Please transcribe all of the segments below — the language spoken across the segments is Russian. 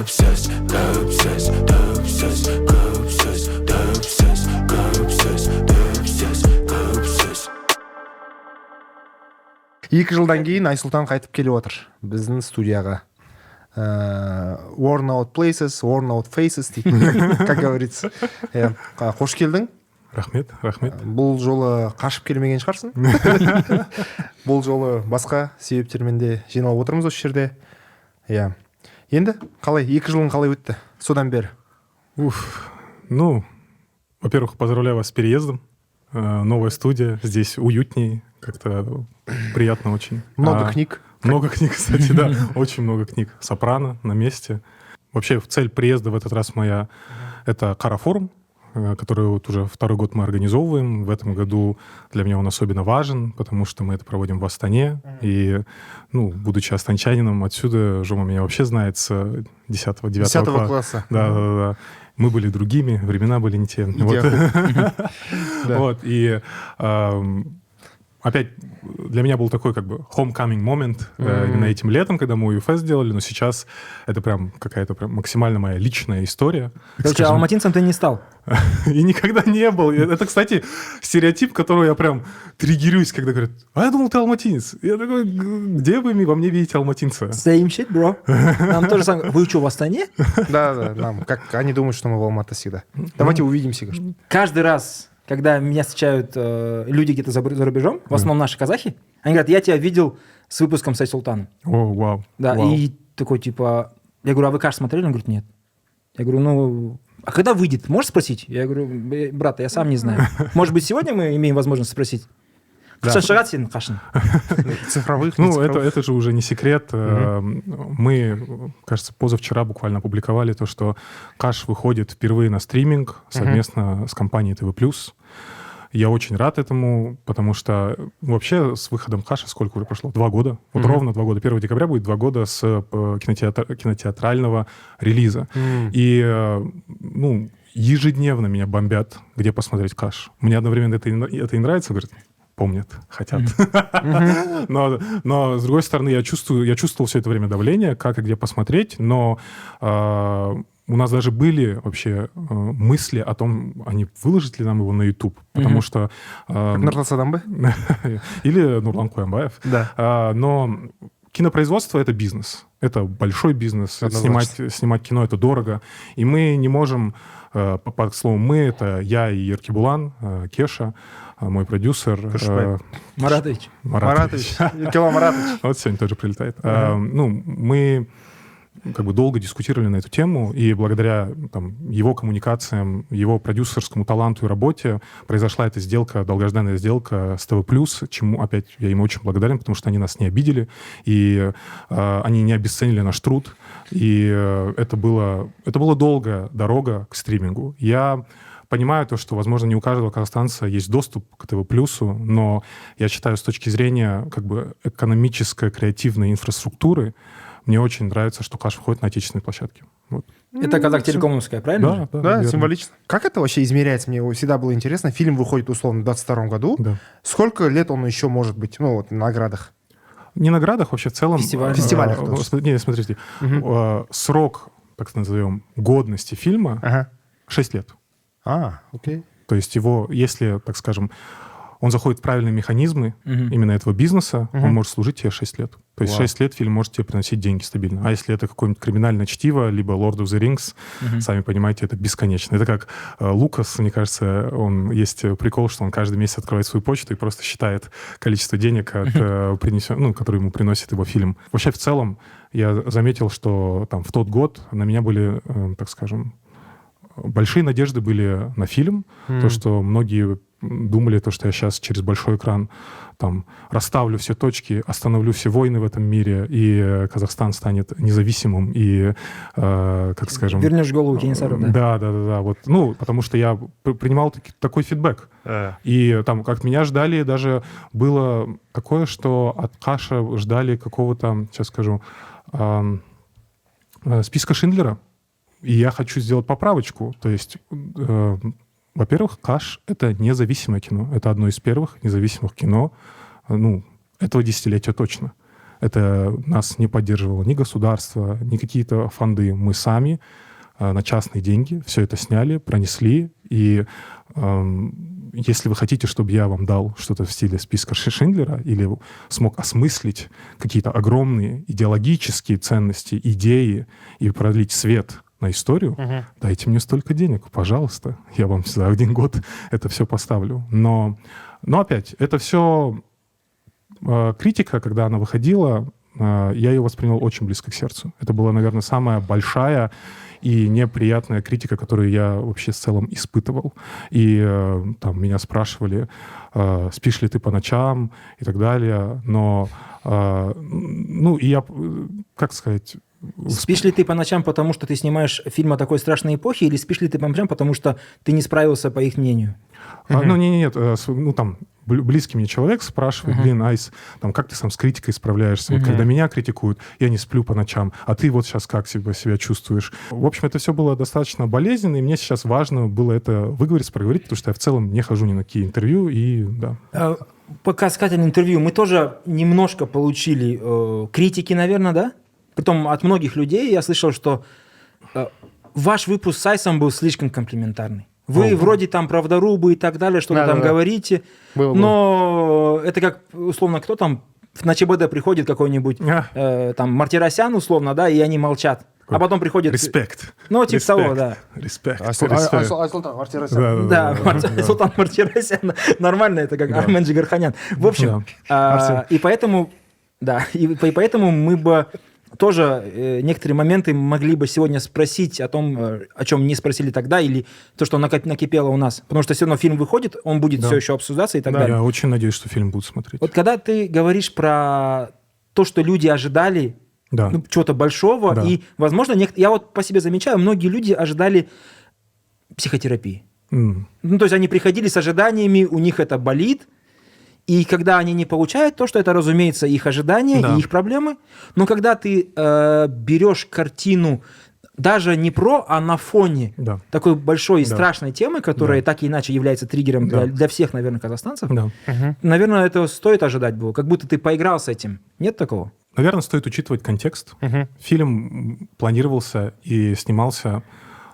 obsessed, the obsessed, the obsessed, the obsessed, the obsessed, the obsessed, the obsessed, the obsessed. 2 жылдан кейін Айсұлтан қайтып келіп отыр біздің студияға. Worn out places, worn out faces дейді, как говорится. Қош келдің. Рахмет. Бұл жолы қашып келмеген шығарсың. Бұл жолы басқа себептермен де жиналып отырмыз осы жерде. Енді қалай, 2 жылың қалай өтті содан бері? Во-первых, поздравляю вас с переездом. Новая студия, здесь уютней, как-то приятно очень. Много книг. Много книг, кстати, да. Очень много книг. «Сопрано» на месте. Вообще, цель приезда в этот раз моя — это Кара-форум, который вот уже 2-й год мы организовываем. В этом году для меня он особенно важен, потому что мы это проводим в Астане. И, будучи астанчанином, отсюда Жома меня вообще знает с 10-9 класса. Да. Мы были другими, времена были не те. Вот. И опять для меня был такой как бы homecoming момент именно этим летом, когда мы УФС сделали, но сейчас это прям какая-то прям максимально моя личная история. Короче, алматинцем ты не стал? И никогда не был. Это, кстати, стереотип, которого я прям триггерюсь, когда говорят: а я думал, ты алматинец. Я такой: где вы во мне видите алматинца? Same shit, bro. Нам тоже самое. Вы что, в Астане? Да, нам. Как они думают, что мы в Алматы всегда. Давайте увидимся. Каждый раз, когда меня встречают люди где-то за рубежом, в основном наши казахи, они говорят: я тебя видел с выпуском с Айсултаном. О, вау. Да, вау. И такой типа, я говорю: а вы Каш смотрели? Он говорит: нет. Я говорю: а когда выйдет, можешь спросить? Я говорю: брат, я сам не знаю. Может быть, сегодня мы имеем возможность спросить? Цифровых. Это же уже не секрет. Мы, кажется, позавчера буквально опубликовали то, что Каш выходит впервые на стриминг совместно с компанией ТВ+. Я очень рад этому, потому что вообще с выходом Каша сколько уже прошло? 2 года. Вот ровно 2 года. 1 декабря будет 2 года с кинотеатрального релиза. И, ежедневно меня бомбят, где посмотреть Каш. Мне одновременно это и нравится, говорят, помнят, хотят. Но, с другой стороны, я чувствовал все это время давление, как и где посмотреть, но у нас даже были вообще мысли о том, они выложат ли нам его на YouTube, потому что... Нурлан Садамбе? Или Нурлан Куямбаев. Да. Но кинопроизводство — это бизнес. Это большой бизнес. Снимать кино — это дорого. И мы не можем, по слову «мы» — это я и Еркебулан, Кеша, мой продюсер. Маратович. Еркебулан Маратович. Вот сегодня тоже прилетает. Мы как бы долго дискутировали на эту тему, и благодаря его коммуникациям, его продюсерскому таланту и работе произошла эта сделка, долгожданная сделка с ТВ+, чему опять я им очень благодарен, потому что они нас не обидели, и они не обесценили наш труд, и это была долгая дорога к стримингу. Я понимаю то, что, возможно, не у каждого казахстанца есть доступ к ТВ+, но я считаю, с точки зрения как бы экономической, креативной инфраструктуры, мне очень нравится, что Каш выходит на отечественной площадке. Вот. Это Казахтелекомовская, правильно? Да, символично. Как это вообще измеряется? Мне всегда было интересно. Фильм выходит, условно, в 22 году. Да. Сколько лет он еще может быть, в наградах? Не наградах, вообще в целом. Фестивалях. Нет, смотрите. Срок, так назовем, годности фильма 6 лет. Окей. То есть его, если, так скажем, он заходит в правильные механизмы именно этого бизнеса, он может служить тебе 6 лет. То есть 6 лет фильм может тебе приносить деньги стабильно. А если это какое-нибудь криминальное чтиво, либо Lord of the Rings, сами понимаете, это бесконечно. Это как Лукас, мне кажется, есть прикол, что он каждый месяц открывает свою почту и просто считает количество денег, которые ему приносит его фильм. Вообще, в целом, я заметил, что в тот год на меня были, так скажем, большие надежды были на фильм. То, что многие думали, что я сейчас через большой экран расставлю все точки, остановлю все войны в этом мире, и Казахстан станет независимым, и, как скажем... Вернешь голову Кенесару, да? Да. Вот, потому что я принимал такой фидбэк. И как меня ждали, даже было такое, что от Каша ждали какого-то, сейчас скажу, списка Шиндлера. И я хочу сделать поправочку. То есть, во-первых, Каш — это независимое кино. Это одно из первых независимых кино, этого десятилетия точно. Это нас не поддерживало ни государство, ни какие-то фонды. Мы сами на частные деньги все это сняли, пронесли. И если вы хотите, чтобы я вам дал что-то в стиле списка Шиндлера или смог осмыслить какие-то огромные идеологические ценности, идеи и пролить свет на историю, дайте мне столько денег, пожалуйста. Я вам за 1 год это все поставлю. Но опять, это все критика, когда она выходила, я ее воспринял очень близко к сердцу. Это была, наверное, самая большая и неприятная критика, которую я вообще в целом испытывал. И там меня спрашивали, спишь ли ты по ночам и так далее. Но, и я, как сказать... Спишь ли ты по ночам, потому что ты снимаешь фильм о такой страшной эпохе, или спишь ли ты по ночам, потому что ты не справился, по их мнению? Нет, близкий мне человек спрашивает, Айс, как ты сам с критикой справляешься? Вот когда меня критикуют, я не сплю по ночам, а ты вот сейчас как себя чувствуешь? В общем, это все было достаточно болезненно, и мне сейчас важно было это выговорить, проговорить, потому что я в целом не хожу ни на какие интервью, и да. По касательно интервью, мы тоже немножко получили критики, наверное, да? Притом от многих людей я слышал, что ваш выпуск с Айсом был слишком комплиментарный. Вы вроде там правдорубы и так далее, что-то там говорите, но это как, условно, кто там на ЧБД приходит какой-нибудь, там, Мартиросян, условно, да, и они молчат. А потом приходит... Респект. Типа того, да. Респект. Султан Мартиросян. Да, Султан Мартиросян. Нормально, это как Армен Джигарханян. В общем, и поэтому мы бы... Тоже некоторые моменты могли бы сегодня спросить о том, о чем не спросили тогда, или то, что накипело у нас. Потому что все равно фильм выходит, он будет все еще обсуждаться и так далее. Я очень надеюсь, что фильм будут смотреть. Вот когда ты говоришь про то, что люди ожидали чего-то большого, и, возможно, я вот по себе замечаю, многие люди ожидали психотерапии. То есть они приходили с ожиданиями, у них это болит, и когда они не получают то, что это, разумеется, их ожидания и их проблемы, но когда ты берешь картину даже не а на фоне такой большой и страшной темы, которая так или иначе является триггером для всех, наверное, казахстанцев, наверное, это стоит ожидать было, как будто ты поиграл с этим. Нет такого? Наверное, стоит учитывать контекст. Фильм планировался и снимался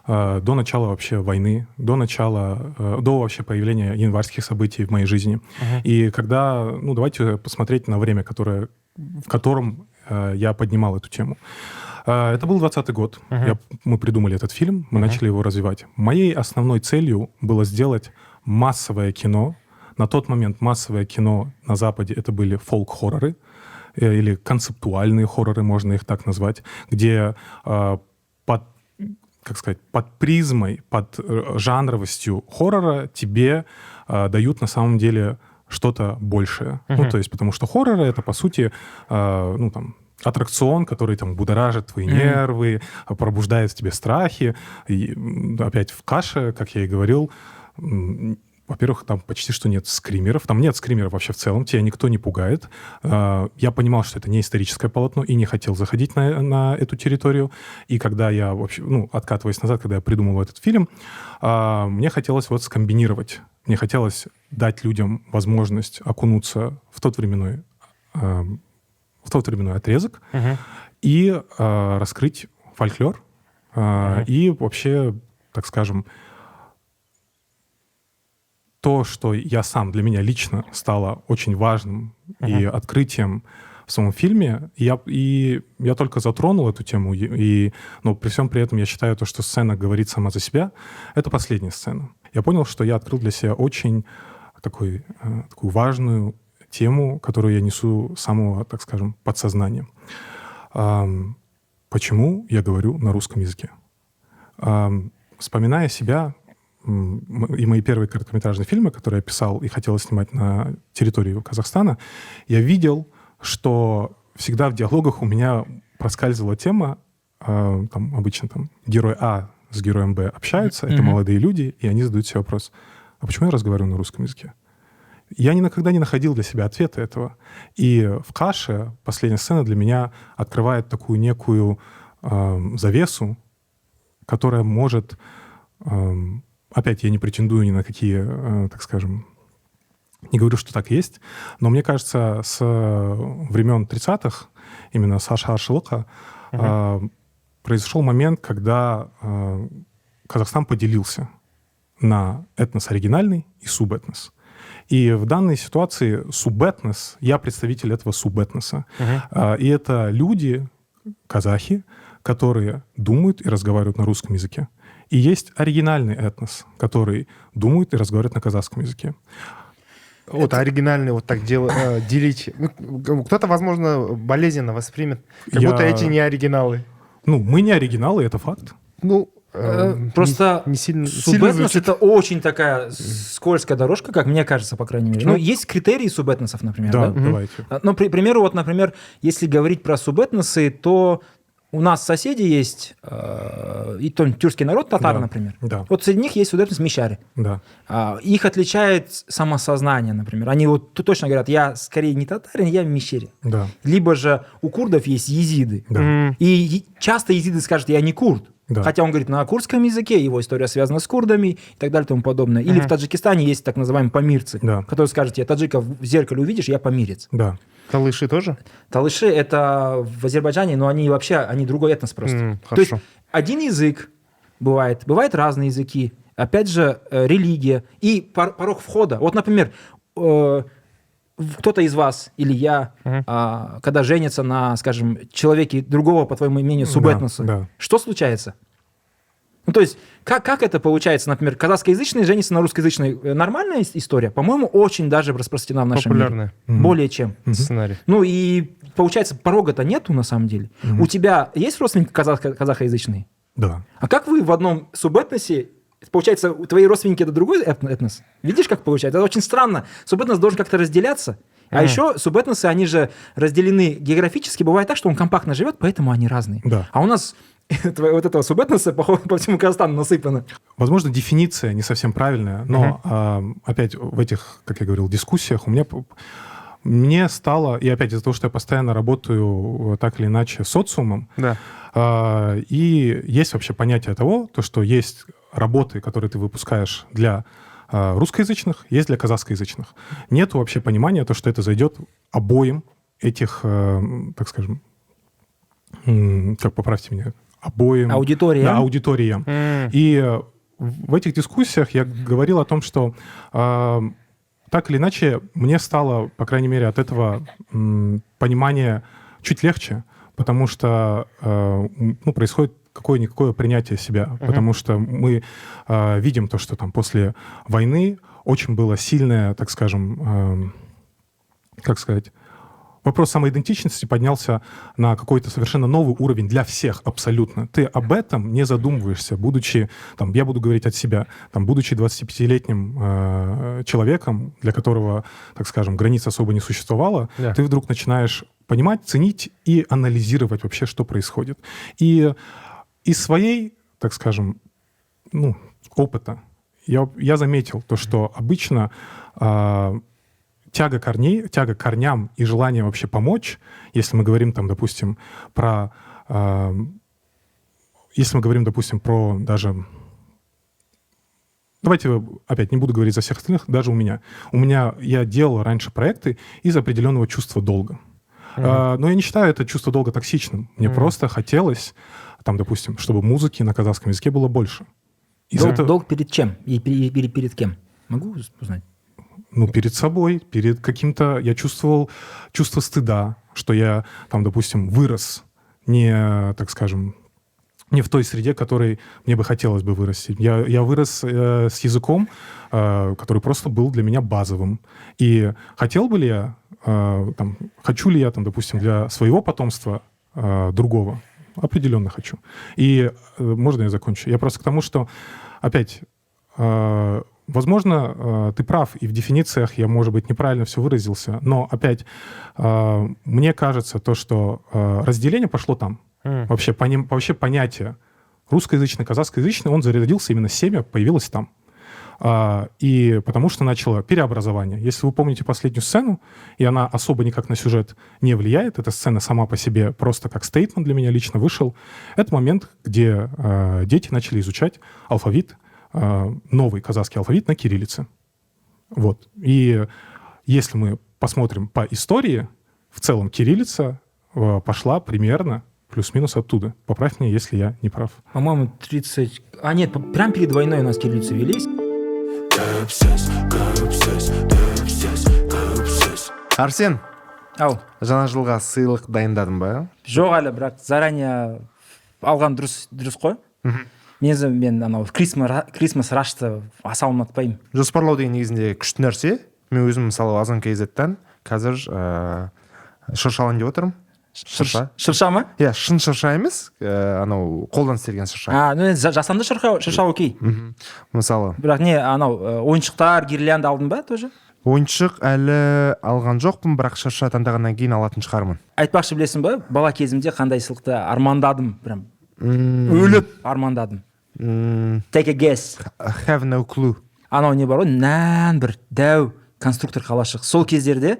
до начала вообще войны, до вообще появления январских событий в моей жизни. И когда, давайте посмотреть на время, в котором я поднимал эту тему. Это был 2020 год. Мы придумали этот фильм, мы начали его развивать. Моей основной целью было сделать массовое кино. На тот момент массовое кино на Западе это были фолк-хорроры, или концептуальные хорроры, можно их так назвать, где под призмой, под жанровостью хоррора тебе дают на самом деле что-то большее. То есть, потому что хорроры — это, по сути, аттракцион, который там будоражит твои нервы, пробуждает в тебе страхи. И опять в каше, как я и говорил, во-первых, там почти что нет скримеров. Там нет скримеров вообще в целом, тебя никто не пугает. Я понимал, что это не историческое полотно, и не хотел заходить на эту территорию. И когда я вообще, откатываясь назад, когда я придумал этот фильм, мне хотелось скомбинировать. Мне хотелось дать людям возможность окунуться в тот временной отрезок и раскрыть фольклор. И вообще, так скажем, то, что для меня лично стало очень важным и открытием в самом фильме, я только затронул эту тему, но при всем при этом я считаю, что сцена говорит сама за себя. Это последняя сцена. Я понял, что я открыл для себя очень такую важную тему, которую я несу с самого, так скажем, подсознания. Почему я говорю на русском языке? Вспоминая себя, и мои первые короткометражные фильмы, которые я писал и хотел снимать на территории Казахстана, я видел, что всегда в диалогах у меня проскальзывала тема, обычно герой А с героем Б общаются, это молодые люди, и они задают себе вопрос, а почему я разговариваю на русском языке? Я никогда не находил для себя ответа этого. И в «Каше» последняя сцена для меня открывает такую некую завесу, которая может... Опять я не претендую ни на какие, так скажем, Не говорю, что так есть, но мне кажется, с времен 30-х, именно с Ашар-Шылыка, произошел момент, когда Казахстан поделился на этнос оригинальный и субэтнос. И в данной ситуации субэтнос, я представитель этого субэтноса. И это люди, казахи, которые думают и разговаривают на русском языке. И есть оригинальный этнос, который думает и разговаривает на казахском языке. Вот оригинальный вот так делить. Кто-то, возможно, болезненно воспримет, как будто эти не оригиналы. Мы не оригиналы, это факт. Просто не сильно субэтнос — это очень такая скользкая дорожка, как мне кажется, по крайней мере. Есть критерии субэтносов, например. Да, давайте. Ну, к примеру, например, если говорить про субэтносы, то у нас соседи есть, и тюркский народ, татары, например. Да. Вот среди них есть субэтнос мещари. Да. Их отличает самосознание, например. Они точно говорят, я скорее не татарин, я мещерин. Да. Либо же у курдов есть езиды. Да. И часто езиды скажут, я не курд. Да. Хотя он говорит на курдском языке, его история связана с курдами и так далее и тому подобное. Или в Таджикистане есть так называемые памирцы, которые скажут, я таджиков в зеркале увидишь, я памирец. Да. Талыши тоже? Талыши — это в Азербайджане, но они другой этнос просто. То есть один язык бывает разные языки, опять же, религия и порог входа. Вот, например, кто-то из вас или я, когда женится на, скажем, человеке другого, по твоему мнению, субэтноса, что случается? То есть, как это получается, например, казахскоязычный женится на русскоязычной? Нормальная история? По-моему, очень даже распространена в нашем мире. Более чем. Сценарий. И получается, порога-то нету на самом деле. У тебя есть родственники казахоязычные? Да. А как вы в одном субэтносе, получается, твои родственники — это другой этнос? Видишь, как получается? Это очень странно. Субэтнос должен как-то разделяться. А еще субэтносы, они же разделены географически. Бывает так, что он компактно живет, поэтому они разные. Да. А у нас вот этого субэтноса по всему Казахстану насыпано. Возможно, дефиниция не совсем правильная, но опять в этих, как я говорил, дискуссиях мне стало, и опять из-за того, что я постоянно работаю так или иначе с социумом, и есть вообще понятие того, что есть работы, которые ты выпускаешь для русскоязычных, есть для казахскоязычных. Нет вообще понимания, что это зайдет обоим этих, так скажем, как поправьте меня, обоим... Аудиториям. Да, аудиториям. И в этих дискуссиях я говорил о том, что так или иначе мне стало, по крайней мере, от этого понимание чуть легче, потому что происходит какое-никакое принятие себя, потому что мы видим то, что там после войны очень было сильное, так скажем, вопрос самоидентичности поднялся на какой-то совершенно новый уровень для всех абсолютно. Ты об этом не задумываешься, будучи, я буду говорить от себя, будучи 25-летним человеком, для которого, так скажем, границ особо не существовало, ты вдруг начинаешь понимать, ценить и анализировать вообще, что происходит. И из своей, так скажем, опыта я заметил то, что обычно тяга к корням и желание вообще помочь, если мы говорим допустим, про даже... Давайте опять не буду говорить за всех остальных, даже у меня. Я делал раньше проекты из определенного чувства долга. Но я не считаю это чувство долга токсичным. Мне просто хотелось, допустим, чтобы музыки на казахском языке было больше. Долг перед чем? И перед кем? Могу узнать? Перед собой, перед каким-то... Я чувствовал чувство стыда, что я, допустим, вырос не, так скажем, не в той среде, в которой мне бы хотелось бы вырасти. Я вырос с языком, который просто был для меня базовым. И хотел бы ли я, хочу ли я, допустим, для своего потомства другого? Определенно хочу. И можно я закончу? Я просто к тому, что, опять, возможно, ты прав, и в дефинициях я, может быть, неправильно все выразился, но, опять, мне кажется, что разделение пошло там. Вообще понятие русскоязычный, казахскоязычный, он зародился, именно семя появилось там. И потому что начало переобразование. Если вы помните последнюю сцену, и она особо никак на сюжет не влияет, эта сцена сама по себе просто как стейтмент для меня лично вышел, это момент, где дети начали изучать алфавит, новый казахский алфавит на кириллице. Вот. И если мы посмотрим по истории, в целом кириллица пошла примерно плюс-минус оттуда. Поправь меня, если я не прав. По-моему, 30... А нет, прям перед войной у нас кириллицы велись. Арсен, Ау. жаңа жылға сыйлық дайындадың ба? Жоқ әлі, бірақ заранее алған дұрыс қой. Мен анау Christmas рашты аса ұнатпаймын. Жоспарлау деген негізінде күшті нәрсе. Мен өзім мысалы Озон KZ-тан қазір шырша алайын деп отырмын. Шырша ма? Иә, шын шырша емес, анау қолдан істелген шырша. Жасанды шырша окей. Мысалы. Бірақ не, анау ойыншықтар, гирлянда алдың ба тоже? Ойыншық әлі алған жоқпын, бірақ шырша таңдағаннан кейін алатын шығармын. Айтпақшы білесің ба, бала кезімде қандай сыйлықты армандадым, прям өліп армандадым. Take a guess. Have no clue. Анау не бар ғой, нән бір дәу конструктор қалашық. Сол кездерде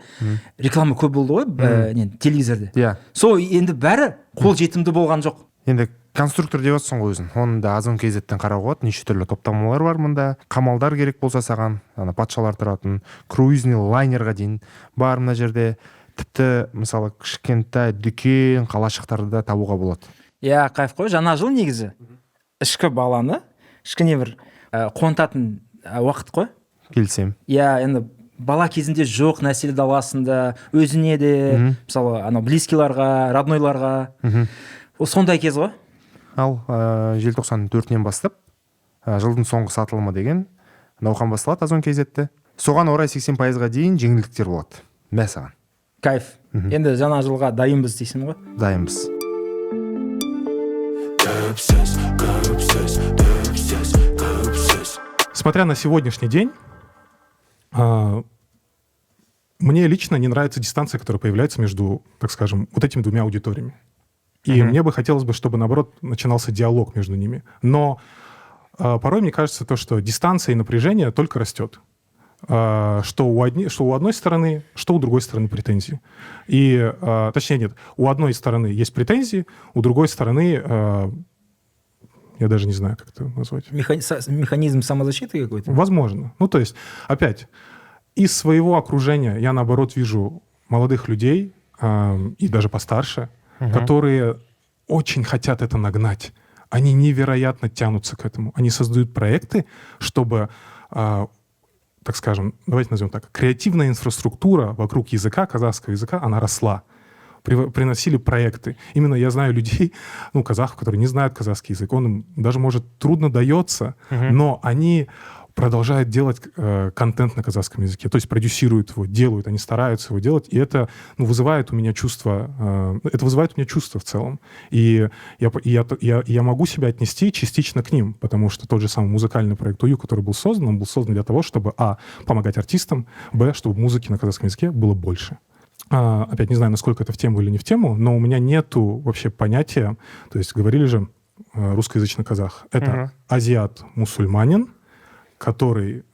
реклама көп болды ғой, телевизорде. Иә. Сол енді бәрі қол жетімді болған жоқ. Енді конструктор деп отырсың ғой өзің. Оны да Озон KZ-тен қарауға болады. Неше түрлі топтамалар бар мұнда. Қамалдар керек болса саған, патшалар тұратын, круизный лайнерға дейін бар мына жерде. Тіпті мысалы кішкентай дүкен, қалашықтарды да табуға болады. Иә, кайф қой. Жаңа жыл негізі ішкі баланы, ішкіне бір қуантатын уақыт қой. Келсем. Иә, енді бала кезінде жоқ нәрселерді аласында, өзіне де, мысалы, анау близкиларға, роднойларға. Ол сондай кез ғой. Ал желтоқсан 4-нен бастап жылдың соңғы сатылымы деген науқан басталады Озон KZ-те. Соған орай 80%-ға дейін жеңілдіктер болады. Мә саған. Кайф. Енді жаңа жылға дайынбыз дейсің ғой? Дайынбыз. Смотря на сегодняшний день, мне лично не нравится дистанция, которая появляется между, так скажем, вот этими двумя аудиториями. И мне бы хотелось бы, чтобы, наоборот, начинался диалог между ними. Но порой мне кажется, то, что дистанция и напряжение только растет. Что у одной стороны, что у другой стороны претензии. И, точнее, нет, у одной стороны есть претензии, у другой стороны, я даже не знаю, как это назвать. Механизм самозащиты какой-то? Возможно. Ну, то есть, опять, из своего окружения я, наоборот, вижу молодых людей, и даже постарше, которые очень хотят это нагнать. Они невероятно тянутся к этому. Они создают проекты, чтобы, так скажем, давайте назовем так, креативная инфраструктура вокруг языка, казахского языка, она росла. Приносили проекты. Именно я знаю людей, казахов, которые не знают казахский язык. Он им даже, может, трудно дается, но они продолжают делать контент на казахском языке, то есть продюсируют его, делают, они стараются его делать, и это вызывает у меня чувство, в целом. И я могу себя отнести частично к ним, потому что тот же самый музыкальный проект УЮ, который был создан, он был создан для того, чтобы, помогать артистам, чтобы музыки на казахском языке было больше. Опять не знаю, насколько это в тему или не в тему, но у меня нету вообще понятия, то есть говорили же русскоязычный казах. Это азиат-мусульманин, который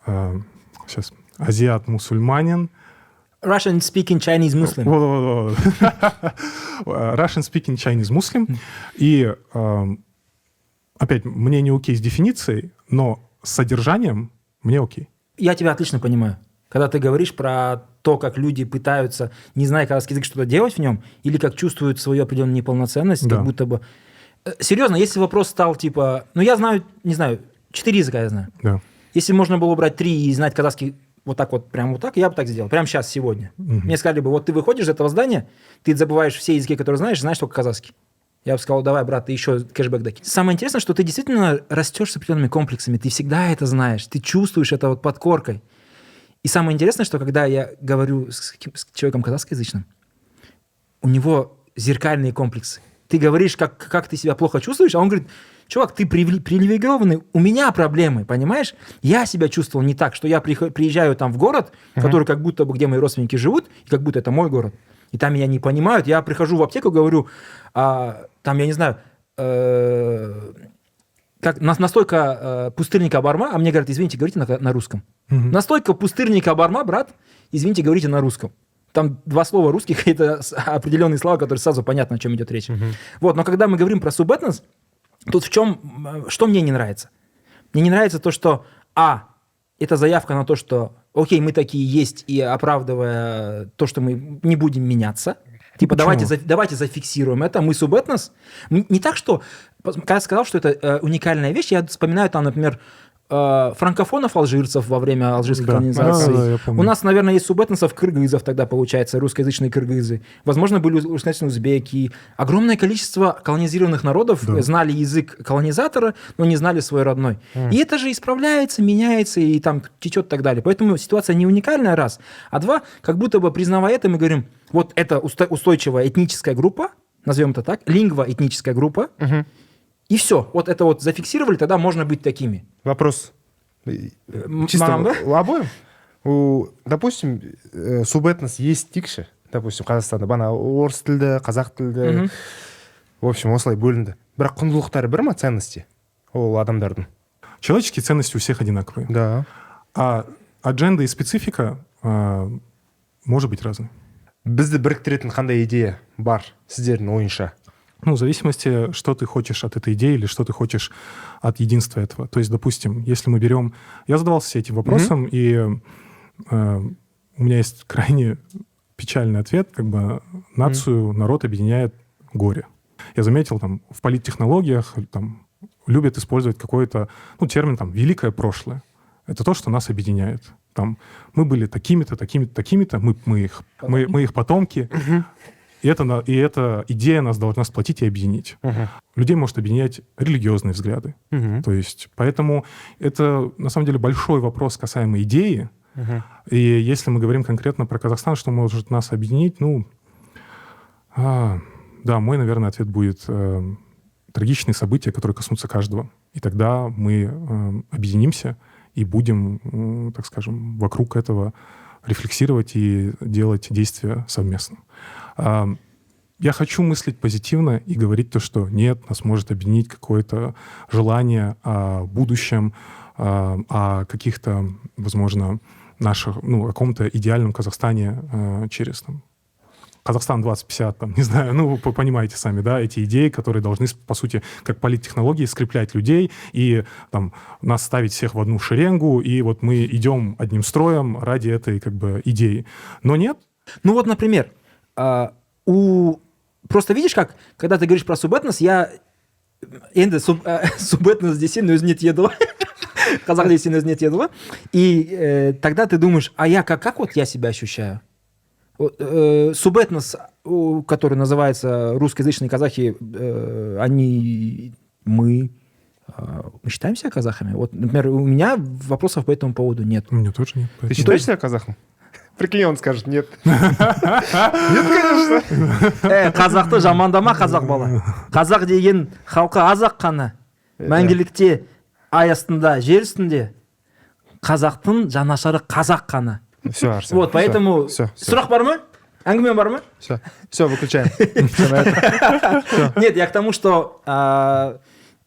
азиат-мусульманин. Russian-speaking Chinese Muslim. Russian-speaking Chinese Muslim. И опять, мне не окей с дефиницией, но с содержанием мне окей. Я тебя отлично понимаю. Когда ты говоришь про то, как люди пытаются, не зная казахский язык, что-то делать в нем, или как чувствуют свою определенную неполноценность, как будто бы... Серьезно, если вопрос стал типа... я знаю, не знаю, 4 языка я знаю. Да. Если можно было брать 3 и знать казахский прям вот так, я бы так сделал. Прямо сейчас, сегодня. Мне сказали бы, вот ты выходишь из этого здания, ты забываешь все языки, которые знаешь только казахский. Я бы сказал, давай, брат, ты еще кэшбэк докинь. Самое интересное, что ты действительно растешь с определенными комплексами, ты всегда это знаешь, ты чувствуешь это под коркой. И самое интересное, что когда я говорю с человеком казахскоязычным, у него зеркальные комплексы. Ты говоришь, как ты себя плохо чувствуешь, а он говорит, чувак, ты привилегированный, у меня проблемы, понимаешь? Я себя чувствовал не так, что я приезжаю там в город, который как будто бы, где мои родственники живут, и как будто это мой город, и там меня не понимают. Я прихожу в аптеку, говорю, там, я не знаю, как настойка пустырника барма, а мне говорят, извините, говорите на русском. Настойка пустырника барма, брат, извините, говорите на русском. Там 2 слова русских, это определенные слова, которые сразу понятно, о чем идет речь. Но когда мы говорим про субэтнос, тут что мне не нравится? Мне не нравится то, что, это заявка на то, что, окей, мы такие есть, и оправдывая то, что мы не будем меняться. Типа, давайте зафиксируем это. Мы субэтнос. Не так, что... Когда я сказал, что это уникальная вещь, я вспоминаю там, например, франкофонов алжирцев во время алжирской колонизации. У нас, наверное, есть субэтносов кыргызов тогда, получается, русскоязычные кыргызы. Возможно, были русскоязычные узбеки. Огромное количество колонизированных народов знали язык колонизатора, но не знали свой родной. И это же исправляется, меняется и там течет и так далее. Поэтому ситуация не уникальная, раз. А два, как будто бы признавая это, мы говорим, вот это устойчивая этническая группа, назовем это так, лингвоэтническая группа, и все. Вот это вот зафиксировали, тогда можно быть такими. Вопрос. Чисто обоим. Допустим, субэтнос есть тикші. Допустим, Қазақстанда бана орыс тілді, қазақ тілді. В общем, осылай бөлінді. Бірақ құндылықтары бір ма, ценности ол адамдардың? Человеческие ценности у всех одинаковые. Да. А адженда и специфика может быть разной. Бізді біріктіретін қандай идея бар сіздердің ойынша? Ну, в зависимости, что ты хочешь от этой идеи или что ты хочешь от единства этого. То есть, допустим, если мы берем... Я задавался этим вопросом, и у меня есть крайне печальный ответ. Как бы нацию, народ объединяет горе. Я заметил, там, в политтехнологиях там, любят использовать какой-то термин, там, «великое прошлое». Это то, что нас объединяет. Там, мы были такими-то, такими-то, такими-то, мы их потомки. И эта идея нас должна сплотить и объединить. Людей может объединять религиозные взгляды. То есть, поэтому это, на самом деле, большой вопрос касаемо идеи. И если мы говорим конкретно про Казахстан, что может нас объединить, да, мой, наверное, ответ будет трагичные события, которые коснутся каждого. И тогда мы объединимся и будем, так скажем, вокруг этого рефлексировать и делать действия совместно. Я хочу мыслить позитивно и говорить то, что нет, нас может объединить какое-то желание о будущем, о каких-то, возможно, наших, каком-то идеальном Казахстане через Казахстан 2050, там, не знаю, вы понимаете сами, да, эти идеи, которые должны, по сути, как политтехнологии, скреплять людей и там, нас ставить всех в одну шеренгу, и вот мы идем одним строем ради этой как бы идеи. Но нет. Ну вот, например, просто видишь, как, когда ты говоришь про субэтнос, я енді субэтнос десең өзіне тиеді ғой. Қазақ десең өзіне тиеді ғой. И тогда ты думаешь, а я как вот я себя ощущаю? Субэтнос, который называется русскоязычные казахи, мы считаем себя казахами? Вот, например, у меня вопросов по этому поводу нет. У меня тоже нет. Ты считаешь себя казахом? Прикинь, он скажет нет. Нет, конечно. Қазақты жамандама, қазақ бала. Қазақ деген халқы аз-ақ қана. Мәңгілікте ай астында, жер үстінде қазақтың жанашыры қазақ қана. Все, Арсен. Вот, поэтому... Сұрақ бар ма? Әңгіме бар ма? Все, выключаем. Нет, я к тому, что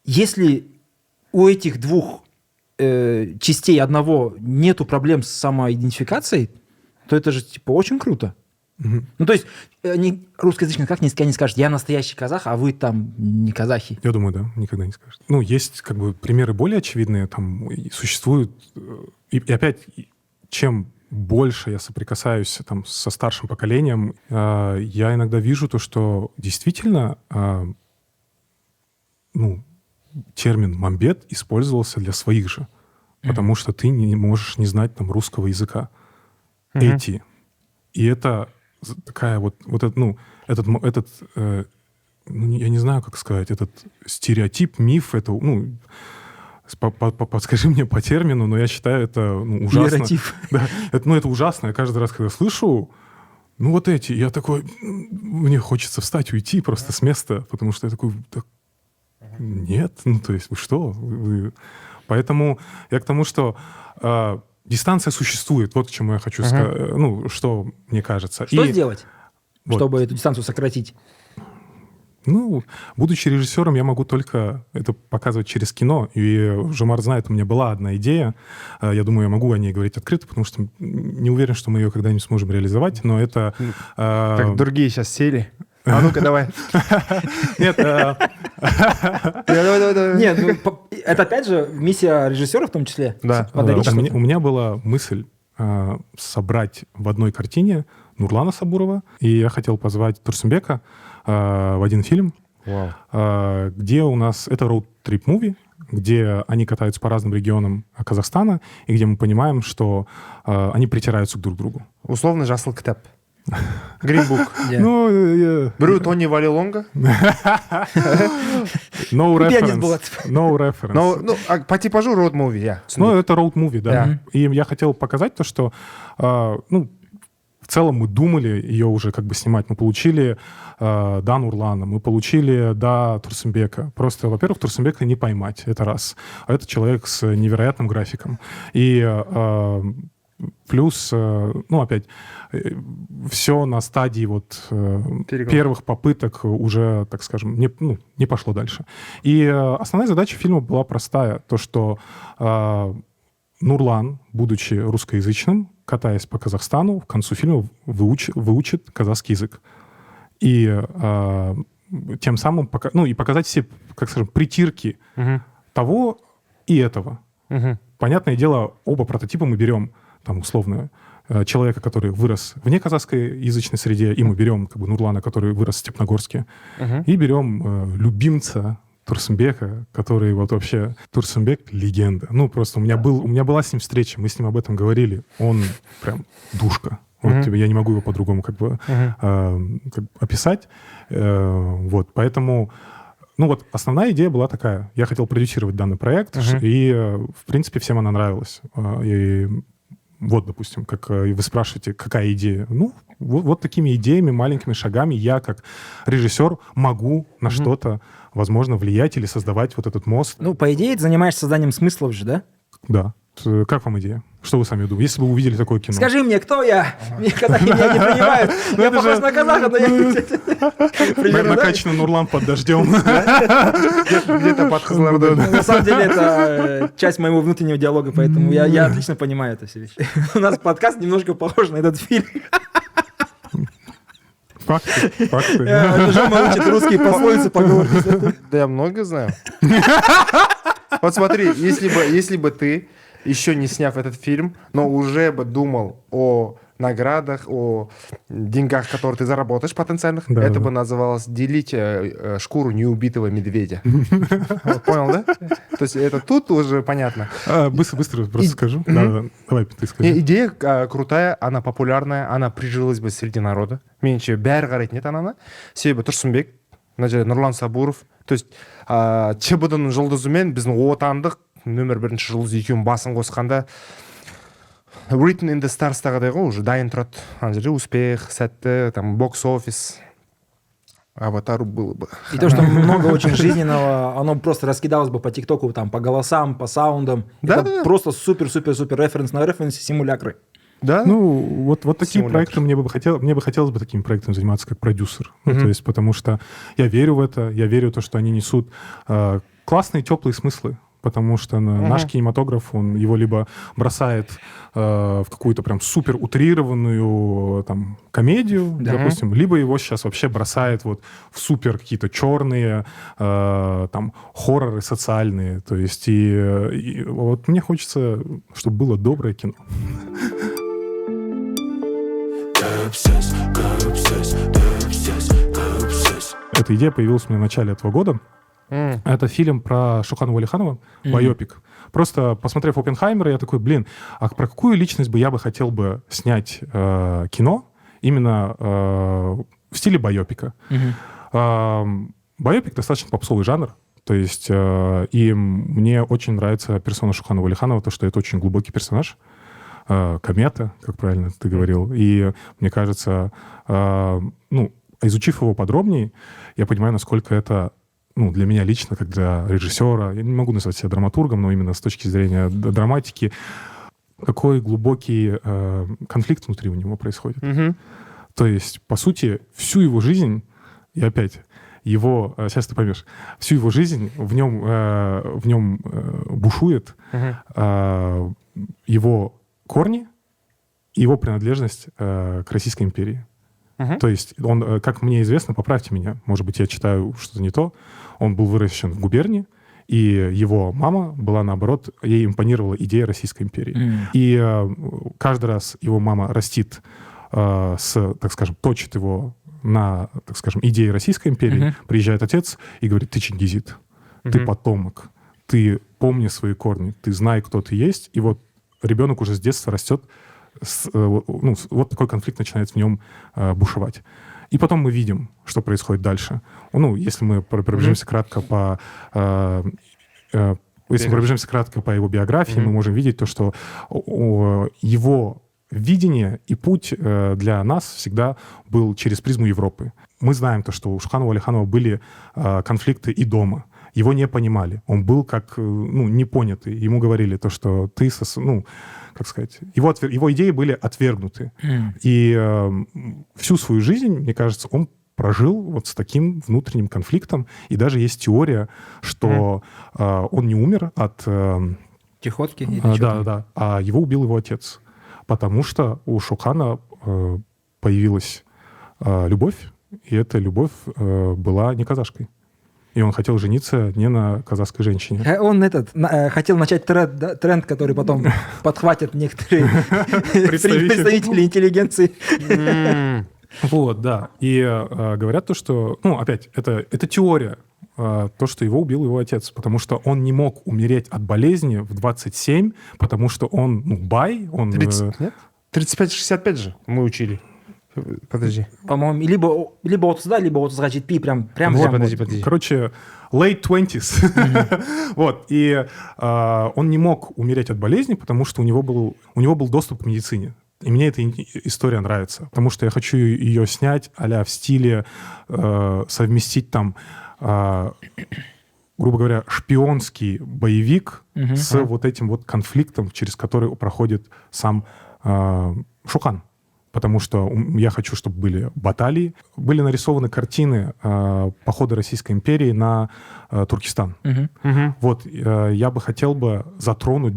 если у этих двух частей одного нету проблем с самоидентификацией, то это же типа очень круто. То есть русскоязычный казах никогда не скажет, я настоящий казах, а вы там не казахи. Я думаю, да, никогда не скажет. Есть как бы примеры более очевидные, там существуют. И опять, чем больше я соприкасаюсь там со старшим поколением, я иногда вижу то, что действительно термин «мамбет» использовался для своих же, потому что ты не можешь не знать там русского языка. Эти. И это такая этот я не знаю, как сказать, этот стереотип, миф, это, подскажи мне по термину, но я считаю это ужасно. Да, это ужасно. Я каждый раз, когда слышу, эти, я такой, мне хочется встать, уйти просто с места, потому что я такой, нет, то есть вы что? Поэтому я к тому, что дистанция существует, вот к чему я хочу сказать, что мне кажется. Что сделать, чтобы эту дистанцию сократить? Будучи режиссером, я могу только это показывать через кино. И Жомар знает, у меня была одна идея. Я думаю, я могу о ней говорить открыто, потому что не уверен, что мы ее когда-нибудь сможем реализовать. Но это... Так, другие сейчас сели. А ну-ка, давай. Нет. Нет, это опять же миссия режиссера в том числе. Да. У меня была мысль собрать в одной картине Нурлана Сабурова, и я хотел позвать Турсунбека в один фильм, где у нас... Это роуд-трип-муви, где они катаются по разным регионам Казахстана, и где мы понимаем, что они притираются друг к другу. Условно жасыл кітап. Гринбук. Біреу Тони Вавилонга. No reference. По типажу роуд-муви, это роуд-муви, да. И я хотел показать то, что в целом мы думали ее уже как бы снимать. Мы получили да Нурлана, мы получили да Турсунбека. Просто, во-первых, Турсунбека не поймать, это раз. А это человек с невероятным графиком. И плюс, опять, все на стадии первых попыток уже, так скажем, не пошло дальше. И основная задача фильма была простая. То, что Нурлан, будучи русскоязычным, катаясь по Казахстану, в конце фильма выучит казахский язык. И тем самым и показать все, как скажем, притирки того и этого. Понятное дело, оба прототипа мы берем, там, условно, человека, который вырос вне казахской язычной среде, и мы берем как бы Нурлана, который вырос в Степногорске, и берем любимца Турсунбека, который вообще... Турсунбек — легенда. Просто у меня была с ним встреча, мы с ним об этом говорили. Он прям душка. Я не могу его по-другому как бы описать. Поэтому... основная идея была такая. Я хотел продюсировать данный проект, и, в принципе, всем она нравилась. И допустим, как вы спрашиваете, какая идея? Вот такими идеями, маленькими шагами я, как режиссер, могу на что-то, возможно, влиять или создавать вот этот мост. По идее, ты занимаешься созданием смыслов же, да? Да. Как вам идея? Что вы сами думаете? Если бы вы увидели такое кино. Скажи мне, кто я? Казахи меня не понимают. Я похож на казаха, но я... Накачанный Нурлан под дождем. Где-то под Хазлардой. На самом деле, это часть моего внутреннего диалога, поэтому я отлично понимаю это все вещи. У нас подкаст немножко похож на этот фильм. Факты. Жама учит русские пословицы, поговорки. Да я много знаю. Вот смотри, если бы ты, еще не сняв этот фильм, но уже бы думал о наградах, о деньгах, которые ты заработаешь потенциальных, это бы называлось «делить шкуру неубитого медведя». Понял, да? То есть это тут уже понятно. Быстро просто скажу. Давай ты скажи. Идея крутая, она популярная, она прижилась бы среди народа. Меньше бәрі қарайтын еді ананы. Себебі Турсунбек, Нурлан Сабуров. То есть ЧБД-ның жұлдызымен біздің отандық нөмір 1-ші жұлдыз екеуін басын қосқанда Written in the Stars-тағыдай ғой, уже дайын тұрады. Ана жерде успех, сәтті, там, бокс-офис, Аватару было бы. И то, что много очень жизненного, оно просто раскидалось бы по ТикТоку, там, по голосам, по саундам. Это просто супер-супер-супер референс на референсе, симулякры. Да? Вот такие проекты мне бы хотелось бы такими проектами заниматься как продюсер. То есть, потому что я верю в это, я верю в то, что они несут классные, теплые смыслы. Потому что наш кинематограф, он его либо бросает в какую-то прям супер утрированную там комедию, допустим, либо его сейчас вообще бросает вот в супер какие-то черные там хорроры социальные. То есть и вот мне хочется, чтобы было доброе кино. Эта идея появилась у меня в начале этого года. Это фильм про Шухана Уалиханова, байопик. Просто посмотрев «Оппенхаймера», я такой, а про какую личность бы я бы хотел бы снять кино именно в стиле байопика? Байопик достаточно попсовый жанр. То есть и мне очень нравится персона Шухана Уалиханова, то, что это очень глубокий персонаж. Комета, как правильно ты говорил. И мне кажется, изучив его подробнее, я понимаю, насколько это для меня лично, как для режиссера, я не могу назвать себя драматургом, но именно с точки зрения драматики, какой глубокий конфликт внутри у него происходит. То есть, по сути, всю его жизнь, и опять, сейчас ты поймешь, всю его жизнь в нем бушует его корни и его принадлежность к Российской империи. То есть он, как мне известно, поправьте меня, может быть, я читаю что-то не то, он был выращен в губернии, И его мама была, наоборот, ей импонировала идея Российской империи. И каждый раз его мама растит, так скажем, точит его на, так скажем, идеи Российской империи. Приезжает отец и говорит: ты чингизид, ты потомок, ты помни свои корни, ты знай, кто ты есть. И вот ребенок уже с детства растет, вот такой конфликт начинает в нем бушевать. И потом мы видим, что происходит дальше. Если мы пробежимся кратко по его биографии, мы можем видеть то, что его видение и путь для нас всегда был через призму Европы. Мы знаем то, что у Шухана Уалиханова были конфликты и дома. Его не понимали. Он был как непонятый. Ему говорили то, что ты... как сказать, его идеи были отвергнуты. И всю свою жизнь, мне кажется, он прожил вот с таким внутренним конфликтом. И даже есть теория, что он не умер от... чехотки? Да, а его убил его отец. Потому что у Шухана появилась любовь, и эта любовь была не казашкой. И он хотел жениться не на казахской женщине. Он хотел начать тренд, который потом подхватят некоторые представители интеллигенции. Вот, да. И говорят то, что... опять, это теория. То, что его убил его отец. Потому что он не мог умереть от болезни в 27, потому что он, бай. 35-65 же мы учили. Подожди. По-моему, либо 30, либо 30-га жетпей, прям. Подожди. Короче, late 20s. Вот. И он не мог умереть от болезни, потому что у него был доступ к медицине. И мне эта история нравится. Потому что я хочу ее снять а-ля в стиле совместить там, грубо говоря, шпионский боевик с вот этим вот конфликтом, через который проходит сам Шухан. Потому что я хочу, чтобы были баталии. Были нарисованы картины похода Российской империи на Туркестан. Вот, я бы хотел затронуть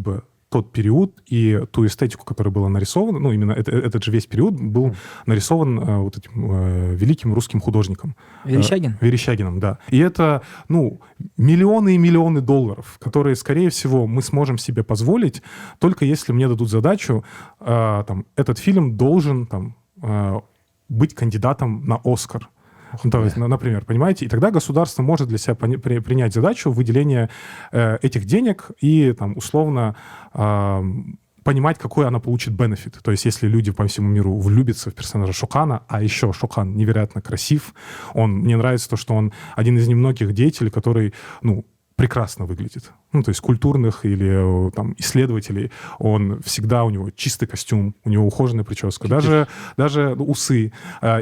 тот период и ту эстетику, которая была нарисована, именно этот же весь период был нарисован вот этим великим русским художником. Верещагиным, да. И это, миллионы и миллионы долларов, которые, скорее всего, мы сможем себе позволить, только если мне дадут задачу, этот фильм должен быть кандидатом на «Оскар». То есть, например, понимаете, и тогда государство может для себя принять задачу выделения этих денег и условно понимать, какой она получит бенефит. То есть, если люди по всему миру влюбятся в персонажа Шухана, а еще Шухан невероятно красив, мне нравится то, что он один из немногих деятелей, который, прекрасно выглядит. То есть культурных или исследователей, у него чистый костюм, у него ухоженная прическа, даже усы.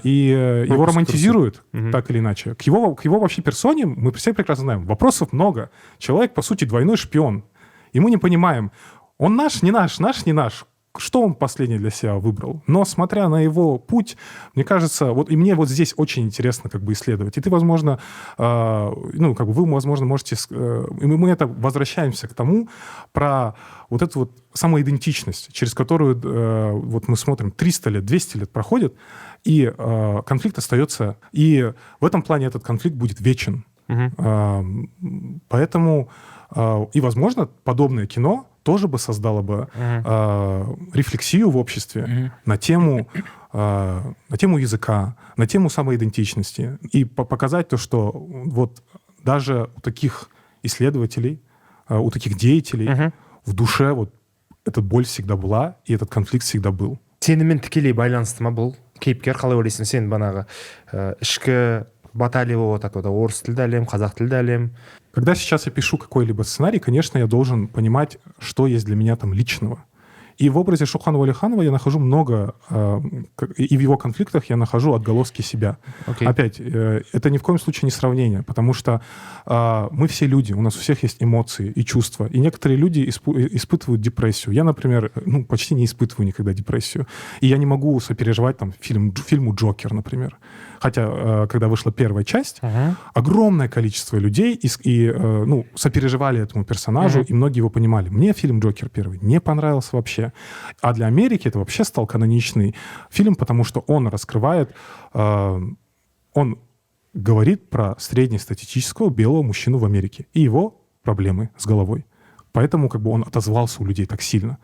И его романтизируют так или иначе. К его вообще персоне мы все прекрасно знаем. Вопросов много. Человек, по сути, двойной шпион. И мы не понимаем, он наш, не наш, не наш. Что он последний для себя выбрал? Но смотря на его путь, мне кажется, и мне здесь очень интересно исследовать. И ты, возможно, вы, возможно, можете... И мы возвращаемся к тому, про вот эту самоидентичность, через которую мы смотрим 300 лет, 200 лет проходит, и конфликт остается. И в этом плане этот конфликт будет вечен. Поэтому, и, возможно, подобное кино тоже бы создало бы рефлексию в обществе на тему языка, на тему самоидентичности. И показать то, что даже у таких исследователей, у таких деятелей в душе эта боль всегда была, и этот конфликт всегда был. Сенімен тікелей байланысты ма бұл кейіпкер? Қалай ойлайсың сен банағы ішкі баталия болып жатады, орыс тілді әлем, қазақ тілді әлем? Когда сейчас я пишу какой-либо сценарий, конечно, я должен понимать, что есть для меня личного. И в образе Шухана Уалиханова я нахожу много, и в его конфликтах я нахожу отголоски себя. Опять, это ни в коем случае не сравнение, потому что мы все люди, у нас у всех есть эмоции и чувства, и некоторые люди испытывают депрессию. Я, например, почти не испытываю никогда депрессию, и я не могу сопереживать фильму «Джокер», например. Хотя, когда вышла первая часть, огромное количество людей сопереживали этому персонажу, и многие его понимали. Мне фильм «Джокер» первый не понравился вообще. А для Америки это вообще стал каноничный фильм, потому что он раскрывает, он говорит про среднестатистического белого мужчину в Америке и его проблемы с головой. Поэтому как бы он отозвался у людей так сильно.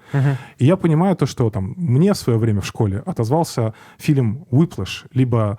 И я понимаю то, что там мне в свое время в школе отозвался фильм «Whiplash», либо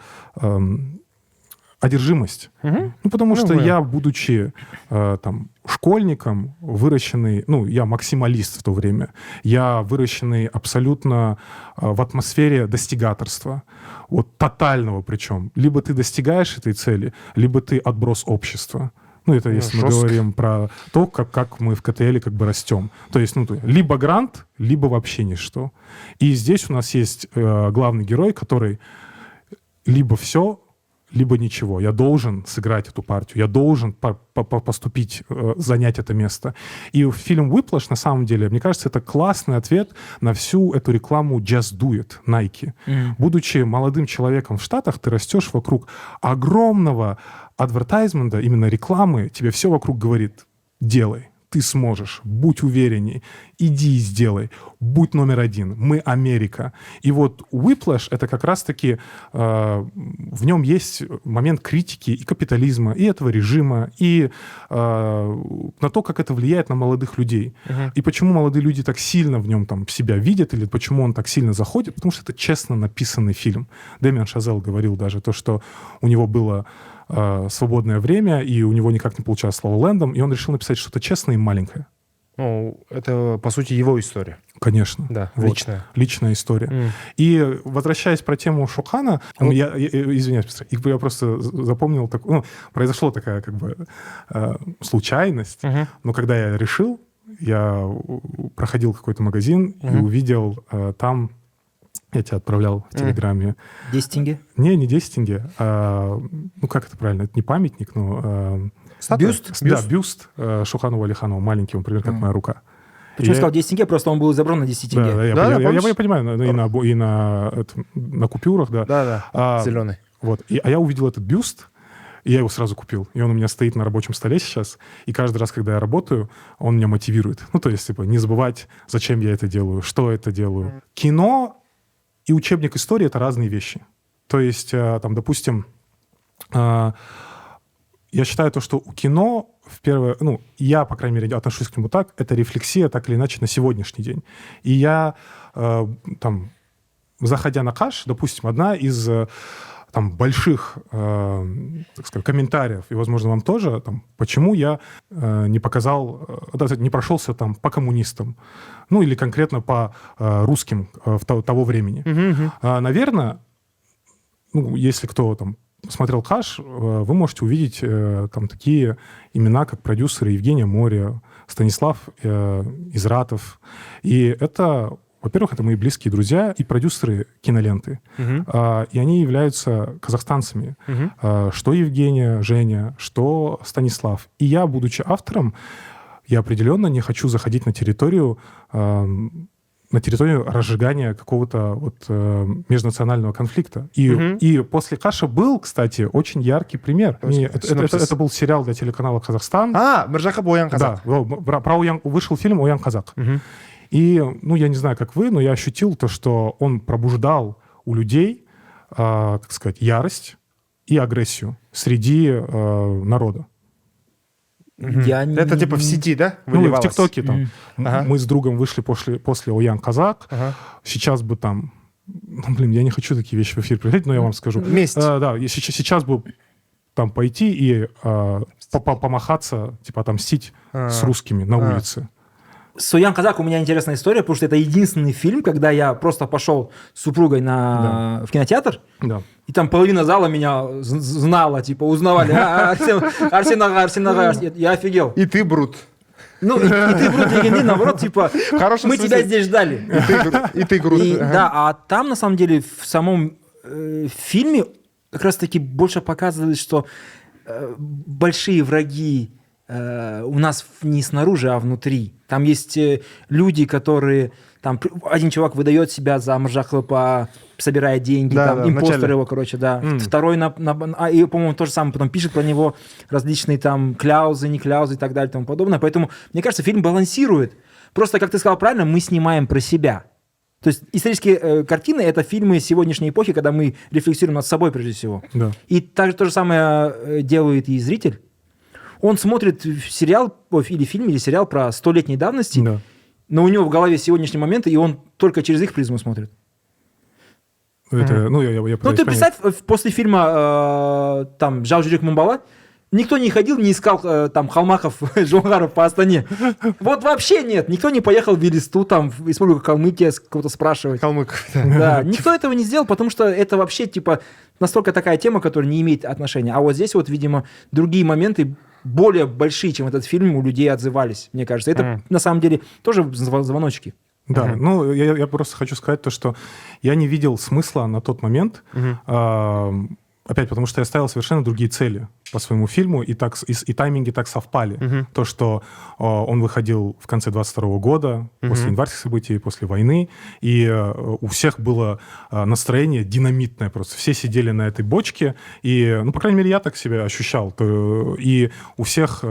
«Одержимость». Ну, потому что я, будучи там школьником, выращенный, ну, я максималист в то время, я выращенный абсолютно в атмосфере достигаторства, вот тотального причем. Либо ты достигаешь этой цели, либо ты отброс общества. Ну, это если мы говорим про то, как мы в КТЛ как бы растем. То есть, ну, либо грант, либо вообще ничто. И здесь у нас есть главный герой, который либо все, либо ничего. Я должен сыграть эту партию, я должен поступить, занять это место. И фильм «Whiplash», на самом деле, мне кажется, это классный ответ на всю эту рекламу «Just Do It» Nike. Будучи молодым человеком в Штатах, ты растешь вокруг огромного адвертайзмента, именно рекламы, тебе все вокруг говорит: делай, ты сможешь, будь уверенней, иди и сделай, будь номер один, мы Америка. И вот Whiplash — это как раз-таки, в нем есть момент критики и капитализма, и этого режима, и на то, как это влияет на молодых людей. И почему молодые люди так сильно в нем там себя видят, или почему он так сильно заходит, потому что это честно написанный фильм. Дэмиан Шазел говорил даже то, что у него было свободное время, и у него никак не получалось с «La La Land'ом», и он решил написать что-то честное и маленькое. Ну, это, по сути, его история. Конечно. Да, вот. личная. Личная история. И, возвращаясь про тему Шохана, я извиняюсь, я просто запомнил, произошла такая как бы случайность, но когда я решил, я проходил какой-то магазин и увидел там. Я тебя отправлял в Телеграме. 10 тенге? Не 10 тенге. Ну, как это правильно? Это не памятник, но... Бюст? Да, бюст Шухану Алиханову. Маленький, он примерно как моя рука. Почему я сказал 10 тенге? Просто он был изображен на 10 тенге. Да, я понимаю. И на купюрах, да. Да, зеленый. Вот. А я увидел этот бюст, и я его сразу купил. И он у меня стоит на рабочем столе сейчас. И каждый раз, когда я работаю, он меня мотивирует. Ну, то есть, типа, не забывать, зачем я это делаю, что это делаю. Кино и учебник истории — это разные вещи. То есть, там, допустим, я считаю то, что у кино я, по крайней мере, отношусь к нему так, это рефлексия так или иначе на сегодняшний день. И я, там, заходя на Каш, допустим, одна из там больших, так сказать, комментариев, и, возможно, вам тоже, там, почему я не прошелся там по коммунистам, ну, или конкретно по русским того времени. Наверное, ну, если кто там смотрел Каш, вы можете увидеть там такие имена, как продюсеры Евгения Моря, Станислав Изратов. И это, во-первых, это мои близкие друзья и продюсеры киноленты. И они являются казахстанцами. Что Евгения, Женя, что Станислав. И я, будучи автором, я определенно не хочу заходить на территорию разжигания какого-то вот межнационального конфликта. И после Каша был, кстати, очень яркий пример. Это был сериал для телеканала «Казахстан». Миржақып Оян Казак. Да, вышел фильм «Оян Казак». И, ну, я не знаю, как вы, но я ощутил то, что он пробуждал у людей, как сказать, ярость и агрессию среди народа. Это типа в сети, да? Ну, в ТикТоке там. Мы с другом вышли после «Оян Казак». Сейчас бы там... я не хочу такие вещи в эфир приходить, но я вам скажу. Месть. Да, сейчас бы там пойти и помахаться, типа отомстить с русскими на улице. С «Оян Казак» у меня интересная история, потому что это единственный фильм, когда я просто пошел с супругой в кинотеатр, и там половина зала меня знала, типа узнавали. Арсен Ага, я офигел. И ты брут. Ну, и ты брут легенды, наоборот, типа, мы тебя здесь ждали. И ты груд. Да, а там, на самом деле, в самом фильме как раз-таки больше показывает, что большие враги у нас не снаружи, а внутри. Там есть люди, которые... Там один чувак выдает себя за Миржақыпа, собирая деньги, импостер его, короче, да. Второй, и, по-моему, то же самое потом пишет про него различные там кляузы, не кляузы и так далее и тому подобное. Поэтому, мне кажется, фильм балансирует. Просто, как ты сказал правильно, мы снимаем про себя. То есть исторические картины — это фильмы сегодняшней эпохи, когда мы рефлексируем над собой прежде всего. Да. И то же самое делает и зритель. Он смотрит сериал, или фильм, или сериал про 100-летней давности, Да. но у него в голове сегодняшний момент, и он только через их призму смотрит. Это, ну, я Ну, пытаюсь ты понять. представь, после фильма там «Жау жүрек Мумбала» никто не ходил, не искал там Халмахов, Жоңғаров по Астане. Вот вообще нет. Никто не поехал в Элисту, там, в Республику Калмыкия кого-то спрашивать. Калмык. Да, никто этого не сделал, потому что это вообще, типа, настолько такая тема, которая не имеет отношения. А вот здесь вот, видимо, другие моменты более большие, чем этот фильм, у людей отзывались, мне кажется. Это, на самом деле, тоже звоночки. Да, ну, я просто хочу сказать то, что я не видел смысла на тот момент, опять потому что я ставил совершенно другие цели по своему фильму, и тайминги так совпали. То, что он выходил в конце 22 года, после январских событий, после войны, и у всех было настроение динамитное просто. Все сидели на этой бочке, и, ну, по крайней мере, я так себя ощущал. И у всех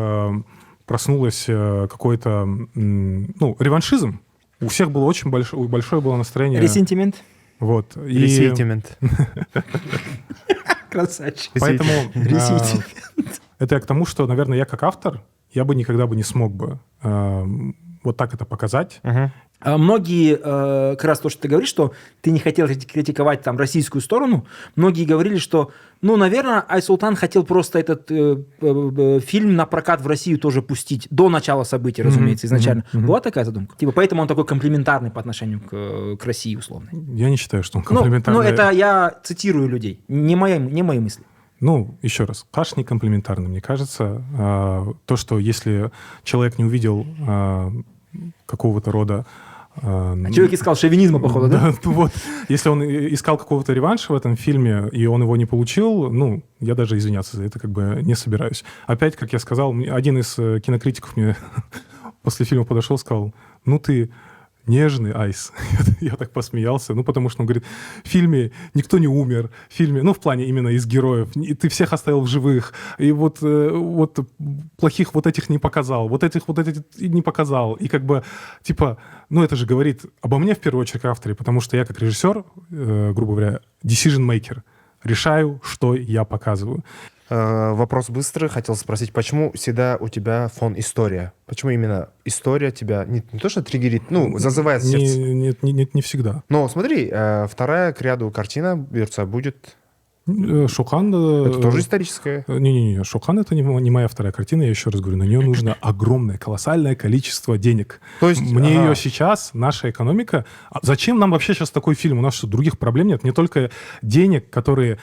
проснулось какой-то, ну, реваншизм. У всех было очень большое было настроение. Ресентимент. Вот. Ресентимент. Красавчик. Поэтому Ресентимент. это я к тому, что, наверное, я как автор, я бы никогда бы не смог бы вот так это показать. Многие, как раз то, что ты говоришь, что ты не хотел критиковать там российскую сторону, многие говорили, что, ну, наверное, Айсултан хотел просто этот фильм на прокат в Россию тоже пустить до начала событий, разумеется, изначально. Была такая задумка? Типа, поэтому он такой комплиментарный по отношению к России, условно. Я не считаю, что он комплиментарный. Ну, это я цитирую людей, не мои мысли. Ну, еще раз, Каш не комплиментарный, мне кажется. То, что если человек не увидел какого-то рода... Человек искал шовинизма, походу, да? Вот. Если он искал какого-то реванша в этом фильме, и он его не получил, ну, я даже извиняться за это как бы не собираюсь. Опять, как я сказал, один из кинокритиков мне после фильма подошел и сказал, ну, ты нежный, Айс. Я так посмеялся. Ну, потому что он говорит, в фильме никто не умер. В фильме, ну, в плане именно из героев. И ты всех оставил в живых. И вот плохих вот этих не показал. Вот этих не показал. И как бы, типа, ну, это же говорит обо мне в первую очередь, как авторе, потому что я как режиссер, грубо говоря, decision maker. Решаю, что я показываю. Вопрос быстрый. Хотел спросить, почему всегда у тебя фон история? Почему именно история тебя не то что триггерит, ну, зазывает сердце? Нет, не всегда. Но смотри, вторая к ряду картина, берется, будет... Шоқан... Это тоже историческая? Не-не-не, Шоқан — это не моя вторая картина, я еще раз говорю, на нее нужно огромное, колоссальное количество денег. То есть, мне ее сейчас, наша экономика... Зачем нам вообще сейчас такой фильм? У нас что, других проблем нет? Мне только денег, которые...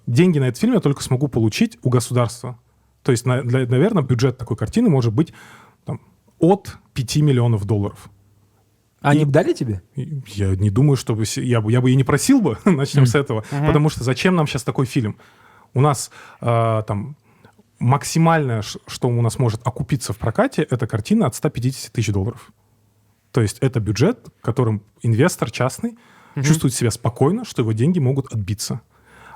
Деньги на этот фильм я только смогу получить у государства. То есть, наверное, бюджет такой картины может быть там, от 5 миллионов долларов. Они дали тебе? Я не думаю, что я бы и не просил бы, начнем с этого, потому что зачем нам сейчас такой фильм? У нас там максимальное, что у нас может окупиться в прокате, это картина от 150 тысяч долларов. То есть это бюджет, которым инвестор частный чувствует себя спокойно, что его деньги могут отбиться.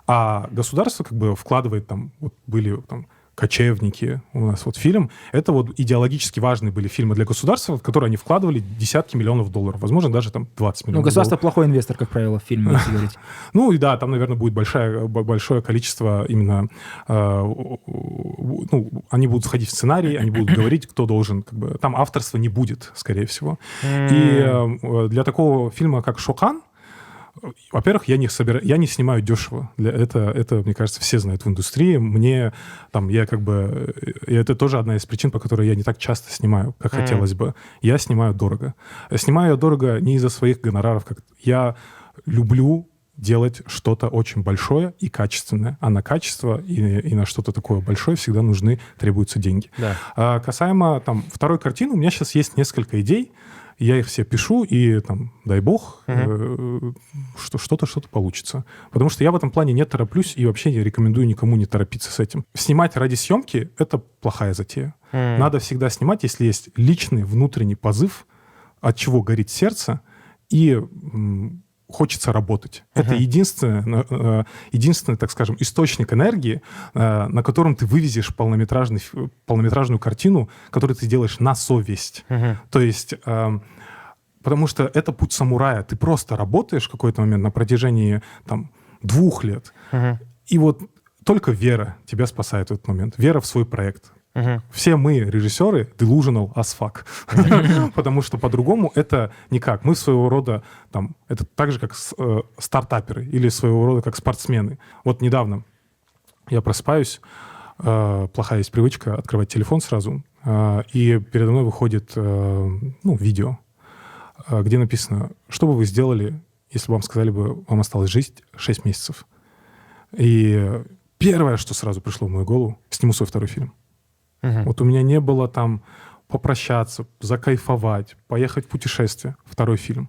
А государство как бы вкладывает там, вот были там «Кочевники», у нас вот фильм. Это вот идеологически важные были фильмы для государства, в которые они вкладывали десятки миллионов долларов. Возможно, даже там 20 миллионов. Ну, государство плохой инвестор, как правило, в фильме, если говорить. Ну, и да, там, наверное, будет большое количество именно... Ну, они будут входить в сценарий, они будут говорить, кто должен... Как бы, там авторства не будет, скорее всего. И для такого фильма, как «Шоқан», во-первых, я не снимаю дешево. Это, мне кажется, все знают в индустрии. Это тоже одна из причин, по которой я не так часто снимаю, как хотелось бы. Я снимаю дорого. Снимаю я дорого не из-за своих гонораров. Я люблю делать что-то очень большое и качественное. А на качество и на что-то такое большое всегда требуются деньги. Да. Касаемо второй картины, у меня сейчас есть несколько идей. Я их все пишу, и там, дай бог, что-то получится. Потому что я в этом плане не тороплюсь и вообще не рекомендую никому не торопиться с этим. Снимать ради съемки — это плохая затея. Надо всегда снимать, если есть личный внутренний позыв, от чего горит сердце, и хочется работать. Это единственный, так скажем, источник энергии, на котором ты вывезешь полнометражную картину, которую ты делаешь на совесть. То есть, потому что это путь самурая. Ты просто работаешь в какой-то момент на протяжении 2 лет, и вот только вера тебя спасает в этот момент. Вера в свой проект. Все мы, режиссеры, delusional as fuck. Потому что по-другому это никак. Мы своего рода, там, это так же, как стартаперы или своего рода как спортсмены. Вот недавно я просыпаюсь, плохая есть привычка открывать телефон сразу, и передо мной выходит видео, где написано, что бы вы сделали, если бы вам сказали бы, вам осталось жить 6 месяцев. И первое, что сразу пришло в мою голову, сниму свой второй фильм. Вот у меня не было там попрощаться, закайфовать, поехать в путешествие, второй фильм.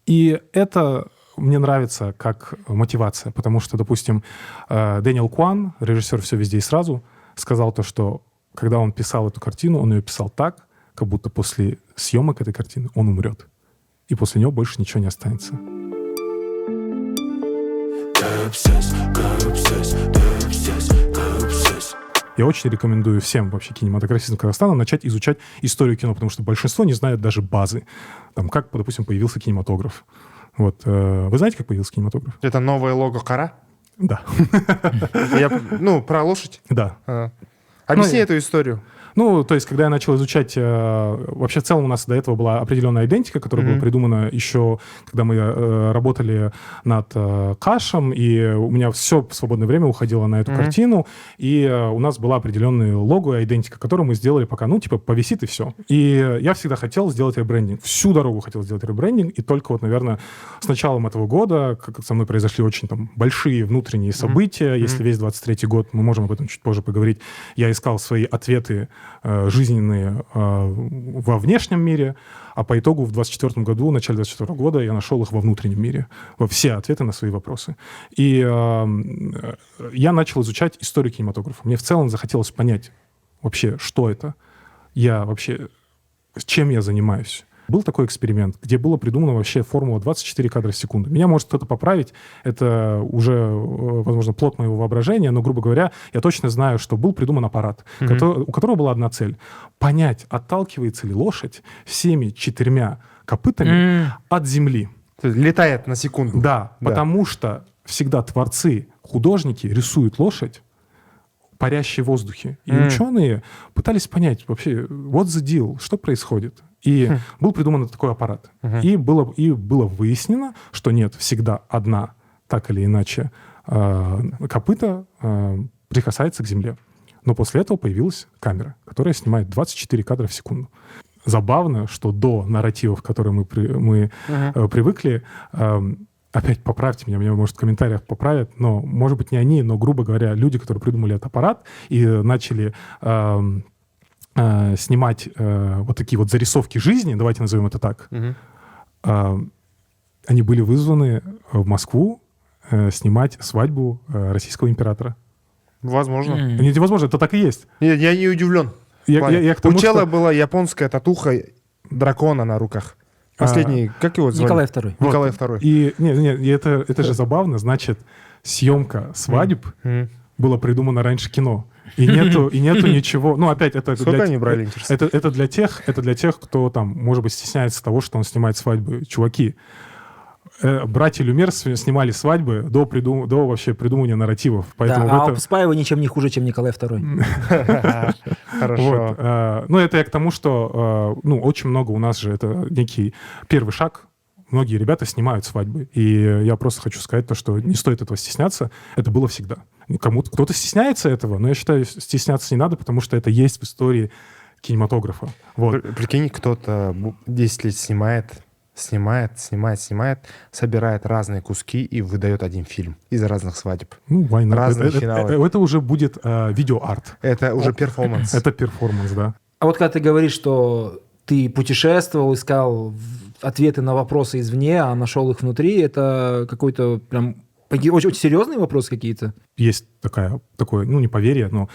И это мне нравится как мотивация, потому что, допустим, Дэниел Куан, режиссер «Все везде и сразу», сказал то, что когда он писал эту картину, он ее писал так, как будто после съемок этой картины он умрет. И после него больше ничего не останется. Я очень рекомендую всем вообще кинематографистам Казахстана начать изучать историю кино, потому что большинство не знают даже базы. Там, как, допустим, появился кинематограф. Вот. Вы знаете, как появился кинематограф? Это новое лого Кара? Да. Про лошадь? Да. Объясни эту историю. То есть, когда я начал изучать... Вообще, в целом у нас до этого была определенная идентика, которая была придумана еще, когда мы работали над Кашем, и у меня все свободное время уходило на эту картину, и у нас была определенная лого и идентика, которую мы сделали пока, повисит и все. И я всегда хотел сделать ребрендинг. Всю дорогу хотел сделать ребрендинг, и только вот, наверное, с началом этого года как со мной произошли очень там большие внутренние события. Если весь 23-й год, мы можем об этом чуть позже поговорить, я искал свои ответы жизненные во внешнем мире, а по итогу в 24 году, в начале 24 года я нашел их во внутреннем мире, во все ответы на свои вопросы. И я начал изучать историю кинематографа. Мне в целом захотелось понять вообще, что это, чем я занимаюсь. Был такой эксперимент, где была придумана вообще формула 24 кадра в секунду. Меня может кто-то поправить, это уже, возможно, плод моего воображения, но, грубо говоря, я точно знаю, что был придуман аппарат, у которого была одна цель — понять, отталкивается ли лошадь всеми 4 копытами от земли. Летает на секунду. Да, потому что всегда творцы, художники рисуют лошадь, парящей в воздухе. И ученые пытались понять вообще, what's the deal, что происходит. И был придуман такой аппарат. И было выяснено, что нет, всегда одна, так или иначе, копыта прикасается к земле. Но после этого появилась камера, которая снимает 24 кадра в секунду. Забавно, что до нарративов, к которым мы привыкли, опять поправьте меня, может, в комментариях поправят, но, может быть, не они, но, грубо говоря, люди, которые придумали этот аппарат и начали снимать вот такие вот зарисовки жизни, давайте назовем это так, они были вызваны в Москву снимать свадьбу российского императора. Возможно. Невозможно, это так и есть. Я не удивлен. У чела была японская татуха дракона на руках. Последний, как его звали? Николай II. Николай II. И это же забавно, значит, съемка свадеб была придумана раньше кино. И нету ничего. Опять, это сколько они брали, интересно? Это для тех, кто там, может быть, стесняется того, что он снимает свадьбы. Чуваки, братья Люмьер снимали свадьбы до вообще придумывания нарративов. Поэтому Спаева ничем не хуже, чем Николай II. Хорошо. Это я к тому, что очень много у нас же это некий первый шаг. Многие ребята снимают свадьбы. И я просто хочу сказать то, что не стоит этого стесняться. Это было всегда. Кто-то стесняется этого, но я считаю, стесняться не надо, потому что это есть в истории кинематографа. Вот. Прикинь, кто-то 10 лет снимает, собирает разные куски и выдает один фильм из разных свадеб. Разные финалы. Это уже будет видеоарт. Это уже перформанс. Это перформанс, да. А вот когда ты говоришь, что ты путешествовал, искал ответы на вопросы извне, а нашел их внутри, это какой-то прям очень серьезные вопросы какие-то? Есть такое, не поверье, но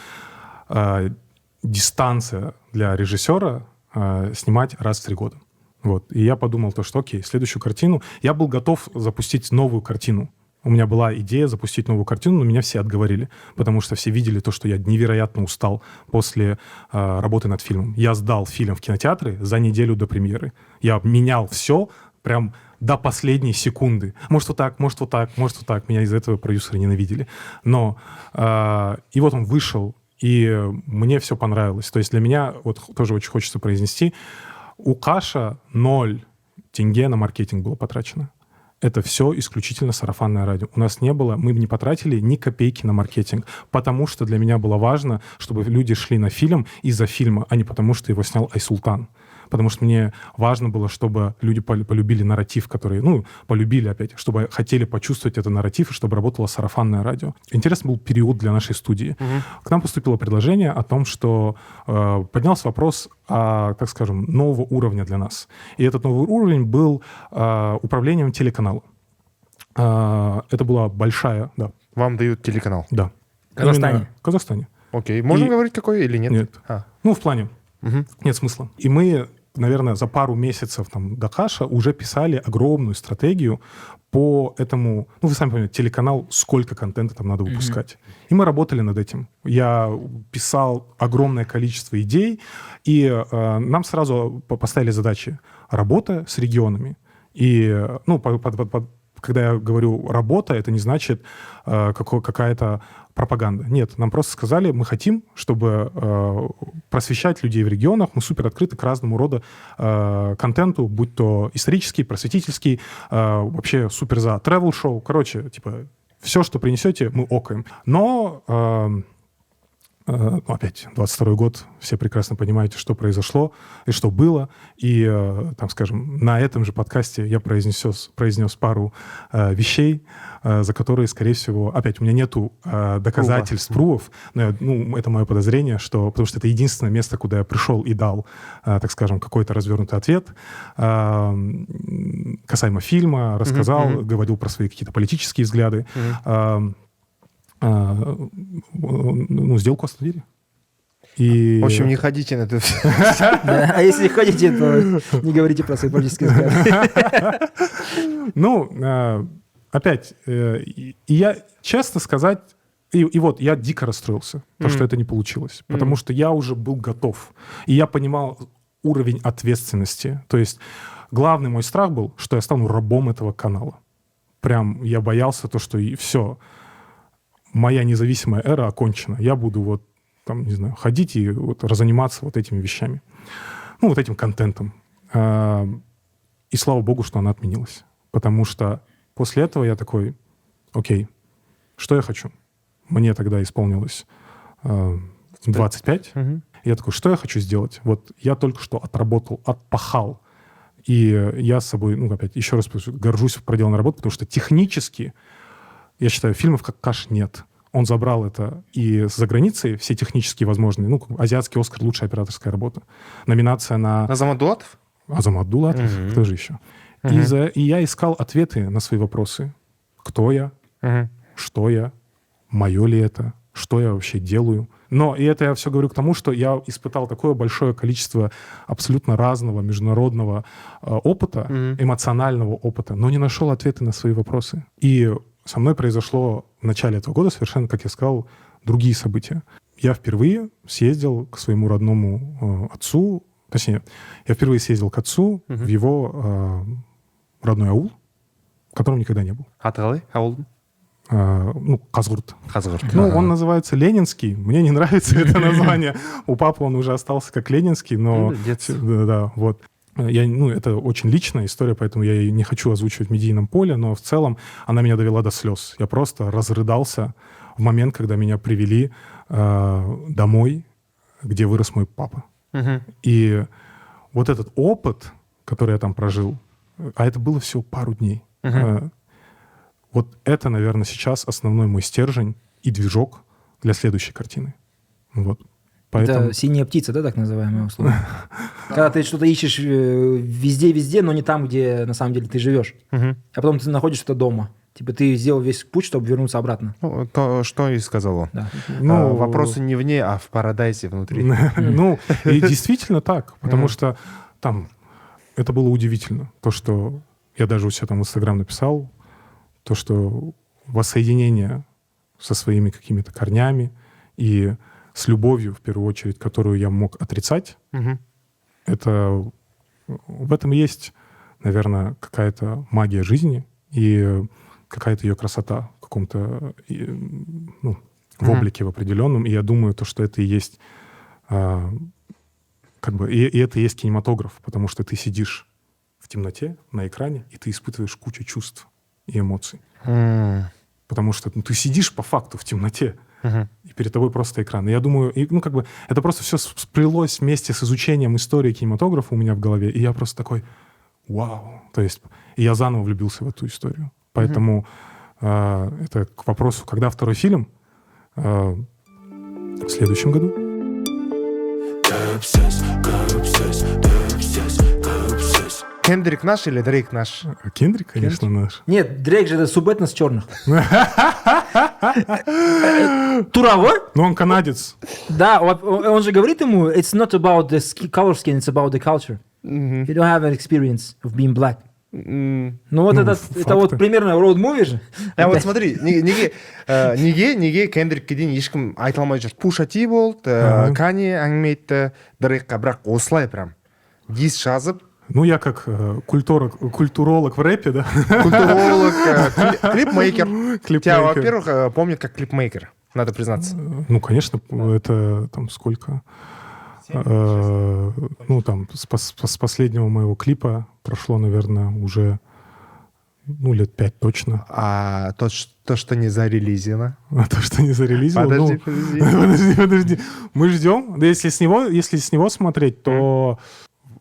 дистанция для режиссера снимать раз в 3 года. Вот. И я подумал, что окей, следующую картину... Я был готов запустить новую картину. У меня была идея запустить новую картину, но меня все отговорили, потому что все видели то, что я невероятно устал после работы над фильмом. Я сдал фильм в кинотеатры за неделю до премьеры. Я менял все прям до последней секунды. Может, вот так, может, вот так, может, вот так. Меня из-за этого продюсеры ненавидели. Но и вот он вышел, И мне все понравилось. То есть для меня, вот тоже очень хочется произнести, у Каша 0 тенге на маркетинг было потрачено. Это все исключительно сарафанное радио. У нас не было, мы не потратили ни копейки на маркетинг, потому что для меня было важно, чтобы люди шли на фильм из-за фильма, а не потому что его снял Айсултан. Потому что мне важно было, чтобы люди полюбили нарратив, который, полюбили опять, чтобы хотели почувствовать этот нарратив, и чтобы работало сарафанное радио. Интересный был период для нашей студии. К нам поступило предложение о том, что поднялся вопрос о, так скажем, нового уровня для нас. И этот новый уровень был управлением телеканалом. Это была большая, да. Вам дают телеканал? Да. В Казахстане? Именно в Казахстане. Окей. Можно говорить, какой или нет? Нет. В плане. Нет смысла. И мы, наверное, за пару месяцев до Каша уже писали огромную стратегию по этому... вы сами понимаете, телеканал, сколько контента там надо выпускать. И мы работали над этим. Я писал огромное количество идей, и нам сразу поставили задачи. Работа с регионами. И, когда я говорю «работа», это не значит какая-то пропаганда. Нет, нам просто сказали, мы хотим, чтобы просвещать людей в регионах, мы супер открыты к разному рода контенту, будь то исторический, просветительский, вообще супер за travel-шоу. Короче, все, что принесете, мы окаем. Но... опять, 22-й год, все прекрасно понимаете, что произошло и что было. И, на этом же подкасте я произнес пару вещей, за которые, скорее всего, опять, у меня нету доказательств, пруфов, но это мое подозрение, потому что это единственное место, куда я пришел и дал, какой-то развернутый ответ касаемо фильма, рассказал, говорил про свои какие-то политические взгляды. Сделку остановили. И... В общем, не ходите на это. А если ходите, то не говорите про свои политические взгляды. Опять, и я, честно сказать, и вот я дико расстроился, что это не получилось, потому что я уже был готов. И я понимал уровень ответственности. То есть главный мой страх был, что я стану рабом этого канала. Прям я боялся что и все. Моя независимая эра окончена. Я буду ходить и заниматься этими вещами. Этим контентом. И слава богу, что она отменилась. Потому что после этого я такой, окей, что я хочу? Мне тогда исполнилось 25. Я такой, что я хочу сделать? Вот я только что отработал, отпахал. И я с собой, опять, еще раз горжусь проделанной работой, потому что технически я считаю, фильмов как Каш нет. Он забрал это и за границей, все технические возможные. Азиатский Оскар — лучшая операторская работа. Номинация на... Азамат Дулатов? Азамат Дулатов. Кто же еще? И я искал ответы на свои вопросы. Кто я? Что я? Мое ли это? Что я вообще делаю? Но и это я все говорю к тому, что я испытал такое большое количество абсолютно разного международного опыта, эмоционального опыта, но не нашел ответы на свои вопросы. И со мной произошло в начале этого года совершенно, как я сказал, другие события. Я впервые съездил к своему родному отцу, точнее, я впервые съездил к отцу в его родной аул, в котором никогда не был. Аталай аул? Казгурт. Казгурт. Он называется Ленинский. Мне не нравится это название. У папы он уже остался как Ленинский, но... Да, вот. Это очень личная история, поэтому я ее не хочу озвучивать в медийном поле, но в целом она меня довела до слез. Я просто разрыдался в момент, когда меня привели домой, где вырос мой папа. И вот этот опыт, который я там прожил, а это было всего пару дней, вот это, наверное, сейчас основной мой стержень и движок для следующей картины. Вот. Поэтому... Это синяя птица, да, так называемая условно? Когда ты что-то ищешь везде-везде, но не там, где на самом деле ты живешь. А потом ты находишь это дома. Ты сделал весь путь, чтобы вернуться обратно. То, что и сказал он. Да. Вопросы не вне, а в парадайзе внутри. И действительно так. Потому что там это было удивительно. То, что я даже у себя там в Инстаграм написал, то, что воссоединение со своими какими-то корнями и с любовью, в первую очередь, которую я мог отрицать, это в этом есть, наверное, какая-то магия жизни и какая-то ее красота в в облике в определенном, и я думаю, что это и есть и это и есть кинематограф, потому что ты сидишь в темноте на экране, и ты испытываешь кучу чувств и эмоций. Потому что ты сидишь по факту в темноте, и перед тобой просто экран. И я думаю, это просто все сплелось вместе с изучением истории кинематографа у меня в голове, и я просто такой, вау. То есть и я заново влюбился в эту историю. Поэтому это к вопросу, когда второй фильм? В следующем году. Кендрик наш или Дрейк наш? Кендрик, конечно, наш. Нет, Дрейк же это субэтнос черных. Туровой? Но он канадец. Да, он же говорит ему, it's not about the color skin, it's about the culture. You don't have an experience of being black. Ну вот это вот примерно роуд-муви же. Вот смотри, неге Кендрикке дейін ешкім айта алмай жүр. Пуша Ти болды, Кани әңгіме айтты, Дрейкқа, бірақ осылай прям дис жазып. Ну, я как культуролог в рэпе, да? Культуролог, клипмейкер. Тебя, во-первых, помнят как клипмейкер, надо признаться. Ну, конечно, это там сколько? Ну, там, с последнего моего клипа прошло, наверное, уже лет 5 точно. А то, что не зарелизено? То, что не зарелизено? Подожди. Мы ждем. Да если с него смотреть, то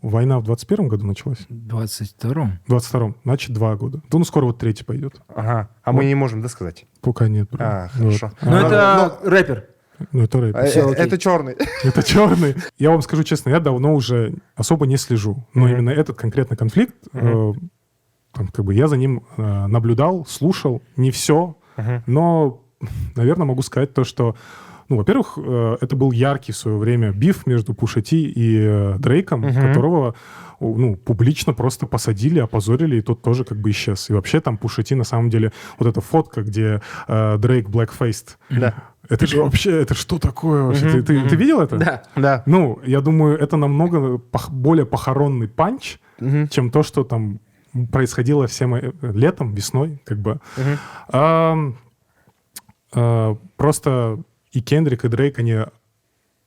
война в 21-м году началась. В 22-м? В 22-м. Значит, 2 года. Ну, скоро вот 3-й пойдет. Ага. А мы не можем, да, сказать? Пока нет. Хорошо. Ну, это рэпер. Ну, это рэпер. Это черный. Это черный. Я вам скажу честно, я давно уже особо не слежу. Но именно этот конкретный конфликт, я за ним наблюдал, слушал. Не все. Но, наверное, могу сказать то, что во-первых, это был яркий в свое время биф между Пуша Ти и Дрейком, которого публично просто посадили, опозорили, и тот тоже исчез. И вообще там Пуша Ти, на самом деле, вот эта фотка, где Дрейк blackfaced, это же вообще, это что такое вообще? Ты видел это? Да. Ну, я думаю, это намного более похоронный панч, чем то, что там происходило всем летом, весной, Просто и Кендрик, и Дрейк, они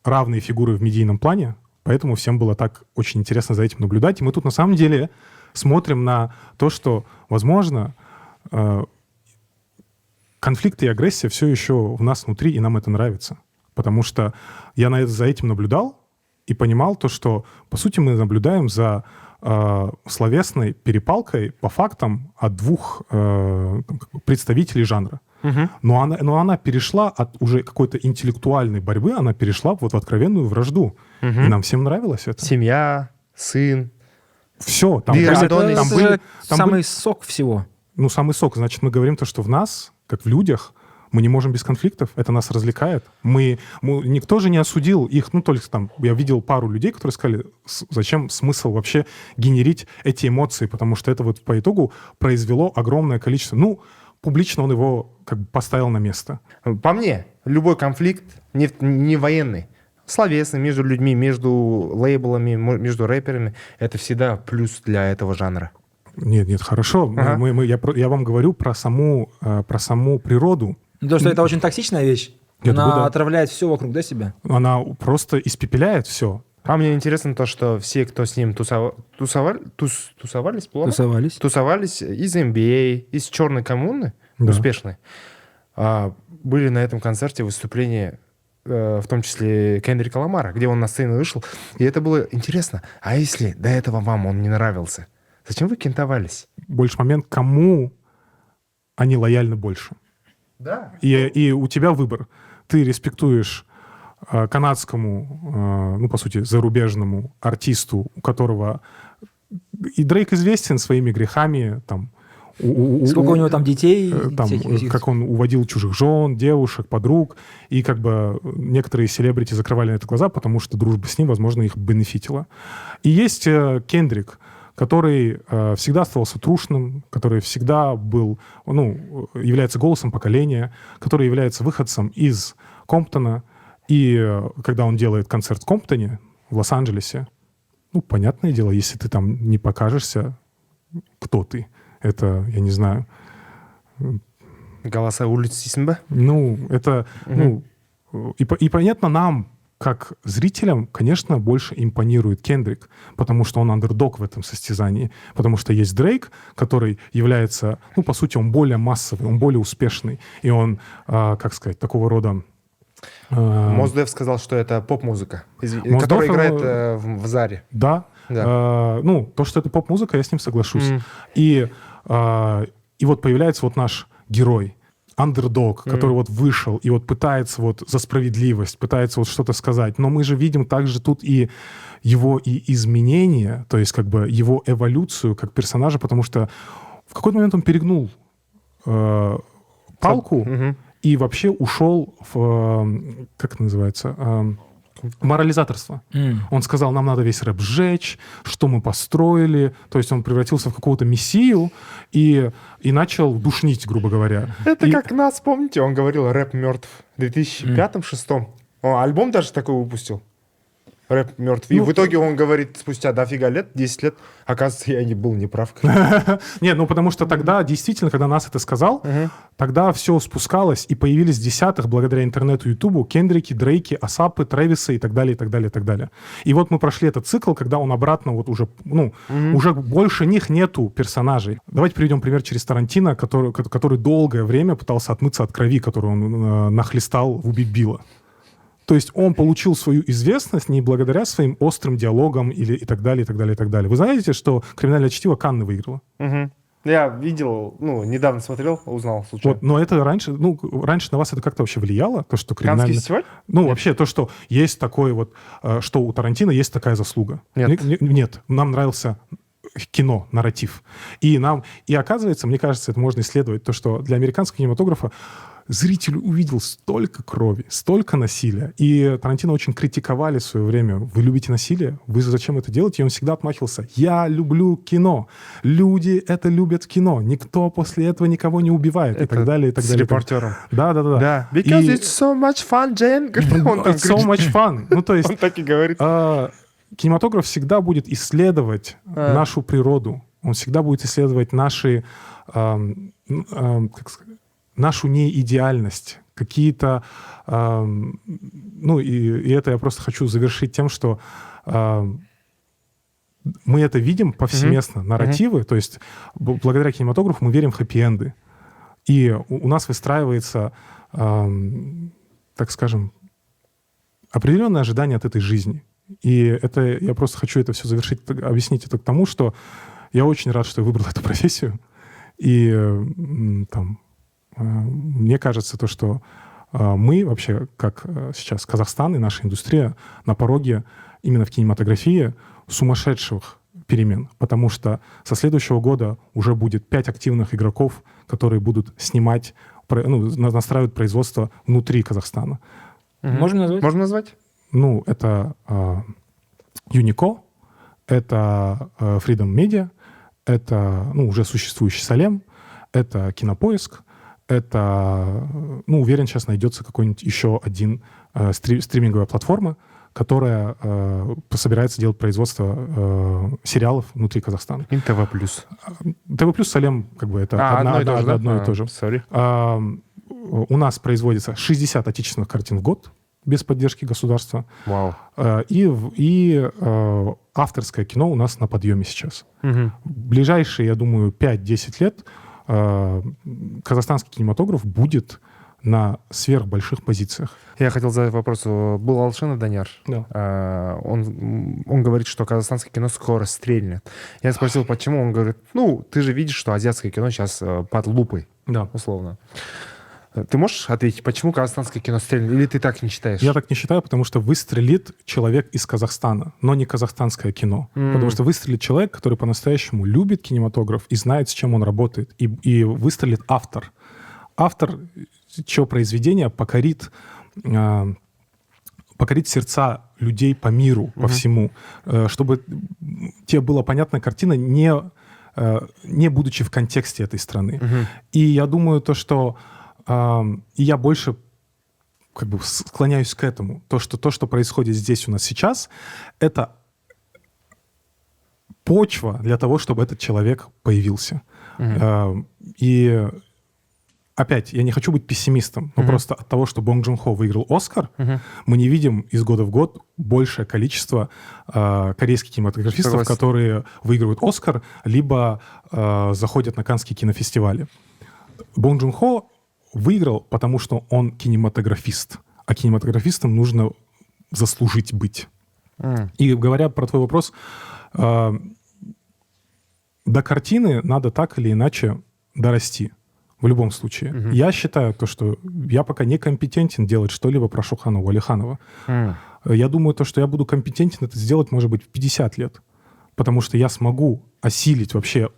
равные фигуры в медийном плане, поэтому всем было так очень интересно за этим наблюдать. И мы тут на самом деле смотрим на то, что, возможно, конфликт и агрессия все еще в нас внутри, и нам это нравится. Потому что я за этим наблюдал и понимал то, что, по сути, мы наблюдаем за словесной перепалкой по фактам от двух представителей жанра. Но она перешла от уже какой-то интеллектуальной борьбы, она перешла вот в откровенную вражду. И нам всем нравилось это. Семья, сын. Все. Там самый сок всего. Ну, самый сок. Значит, мы говорим то, что в нас, как в людях, мы не можем без конфликтов. Это нас развлекает. Никто же не осудил их. Только там я видел пару людей, которые сказали, зачем смысл вообще генерить эти эмоции, потому что это вот по итогу произвело огромное количество... Публично он его поставил на место. По мне, любой конфликт не военный, словесный, между людьми, между лейблами, между рэперами, это всегда плюс для этого жанра. Нет, хорошо. Я вам говорю про саму природу. То, что это очень токсичная вещь. Она отравляет все вокруг себя. Она просто испепеляет все. А мне интересно то, что все, кто с ним тусовались из NBA, из черной коммуны, успешной, были на этом концерте выступления, в том числе Кендрика Ламара, где он на сцену вышел. И это было интересно. А если до этого вам он не нравился, зачем вы кентовались? Больше момент, кому они лояльны больше. Да. И у тебя выбор. Ты респектуешь канадскому, по сути, зарубежному артисту, у которого и Дрейк известен своими грехами, там, сколько у него там детей, как он уводил чужих жен, девушек, подруг, и некоторые селебрити закрывали на это глаза, потому что дружба с ним, возможно, их бенефитила. И есть Кендрик, который всегда оставался трушным, который всегда был, является голосом поколения, который является выходцем из Комптона. И когда он делает концерт в Комптоне, в Лос-Анджелесе, понятное дело, если ты там не покажешься, кто ты, это, я не знаю, Голоса улиц дейсің ба? Ну, это... Ну, и понятно нам, как зрителям, конечно, больше импонирует Кендрик, потому что он андердог в этом состязании. Потому что есть Дрейк, который является, ну, по сути, он более массовый, он более успешный. И он, как сказать, такого рода... Мос Деф сказал, что это поп-музыка, которая играет в Заре. Да. Ну, то, что это поп-музыка, я с ним соглашусь. И вот появляется вот наш герой, андердог, который вот вышел и вот пытается вот за справедливость, пытается вот что-то сказать. Но мы же видим также тут и его и изменения, то есть как бы его эволюцию как персонажа, потому что в какой-то момент он перегнул палку и вообще ушел в, как это называется, морализаторство. Он сказал, нам надо весь рэп сжечь, что мы построили. То есть он превратился в какого-то мессию и начал душнить, грубо говоря. Это как нас, помните, он говорил, рэп мертв. В 2005-2006. Альбом даже такой выпустил. Рэп мертв. И в итоге он говорит, спустя дофига лет, 10 лет, оказывается, я не был неправ. Нет, ну потому что тогда действительно, когда нас это сказал, тогда все спускалось, и появились десятых, благодаря интернету, ютубу, Кендрики, Дрейки, Асапы, Трэвисы и так далее, и так далее, и так далее. И вот мы прошли этот цикл, когда он обратно вот уже, ну, уже больше них нету персонажей. Давайте приведем пример через Тарантино, который долгое время пытался отмыться от крови, которую он нахлестал в «Убить Билла». То есть он получил свою известность не благодаря своим острым диалогам или и так далее, и так далее, и так далее. Вы знаете, что «Криминальное чтиво» Канны выиграла? Я видел, ну, недавно смотрел, узнал случайно. Вот, но это раньше, ну, раньше на вас это как-то вообще влияло? То, что криминальное... Каннский фестиваль? Ну, нет. Вообще то, что есть такое вот, что у Тарантино есть такая заслуга. Нет, нам нравился кино, нарратив. И оказывается, мне кажется, это можно исследовать, то, что для американского кинематографа зритель увидел столько крови, столько насилия. И Тарантино очень критиковали в свое время. Вы любите насилие? Вы зачем это делаете? И он всегда отмахивался. Я люблю кино. Люди это любят в кино. Никто после этого никого не убивает. Это и так далее, и так далее. С репортером. Да. Because it's so much fun, Jane. It's so much fun. Ну, то есть... Он так и говорит. Кинематограф всегда будет исследовать нашу природу. Он всегда будет исследовать наши... как сказать, нашу неидеальность, какие-то... ну, и это я просто хочу завершить тем, что мы это видим повсеместно, нарративы, то есть благодаря кинематографу мы верим в хэппи-энды. И у нас выстраивается, так скажем, определенное ожидание от этой жизни. И это я просто хочу это все завершить, объяснить это к тому, что я очень рад, что я выбрал эту профессию. И там... Мне кажется, то, что мы вообще, как сейчас Казахстан и наша индустрия, на пороге именно в кинематографии сумасшедших перемен. Потому что со следующего года уже будет 5 активных игроков, которые будут снимать, ну, настраивать производство внутри Казахстана. Можно назвать? Ну, это Юнико, это Freedom Media, это уже существующий Салем, это Кинопоиск. Это, уверен, сейчас найдется какой-нибудь еще один стриминговая платформа, которая собирается делать производство сериалов внутри Казахстана. И ТВ+. ТВ+, Салем, как бы это одно и то же. У нас производится 60 отечественных картин в год без поддержки государства. Вау. И авторское кино у нас на подъеме сейчас. В ближайшие, я думаю, 5-10 лет казахстанский кинематограф будет на сверхбольших позициях. Я хотел задать вопрос. Был Алшинов Данияр. Да. Он говорит, что казахстанское кино скоро стрельнет. Я спросил, почему. Он говорит, ты же видишь, что азиатское кино сейчас под лупой. Да. Условно. Ты можешь ответить, почему казахстанское кино стрельнет? Или ты так не считаешь? Я так не считаю, потому что выстрелит человек из Казахстана, но не казахстанское кино. Потому что выстрелит человек, который по-настоящему любит кинематограф и знает, с чем он работает. И выстрелит автор. Автор, чье произведение покорит сердца людей по миру, по всему. Чтобы тебе была понятна картина, не будучи в контексте этой страны. И я думаю, то, что... И я больше как бы склоняюсь к этому. То, что происходит здесь у нас сейчас, это почва для того, чтобы этот человек появился. И опять, я не хочу быть пессимистом, но просто от того, что Бонг Джун Хо выиграл «Оскар», мы не видим из года в год большее количество корейских кинематографистов, которые выигрывают «Оскар», либо заходят на Каннские кинофестивали. Бонг Джун Хо выиграл, потому что он кинематографист, а кинематографистам нужно заслужить быть. И говоря про твой вопрос, до картины надо так или иначе дорасти. В любом случае. Я считаю, что я пока не компетентен делать что-либо про Шоханова Алиханова. Я думаю, что я буду компетентен это сделать, может быть, в 50 лет. Потому что я смогу осилить вообще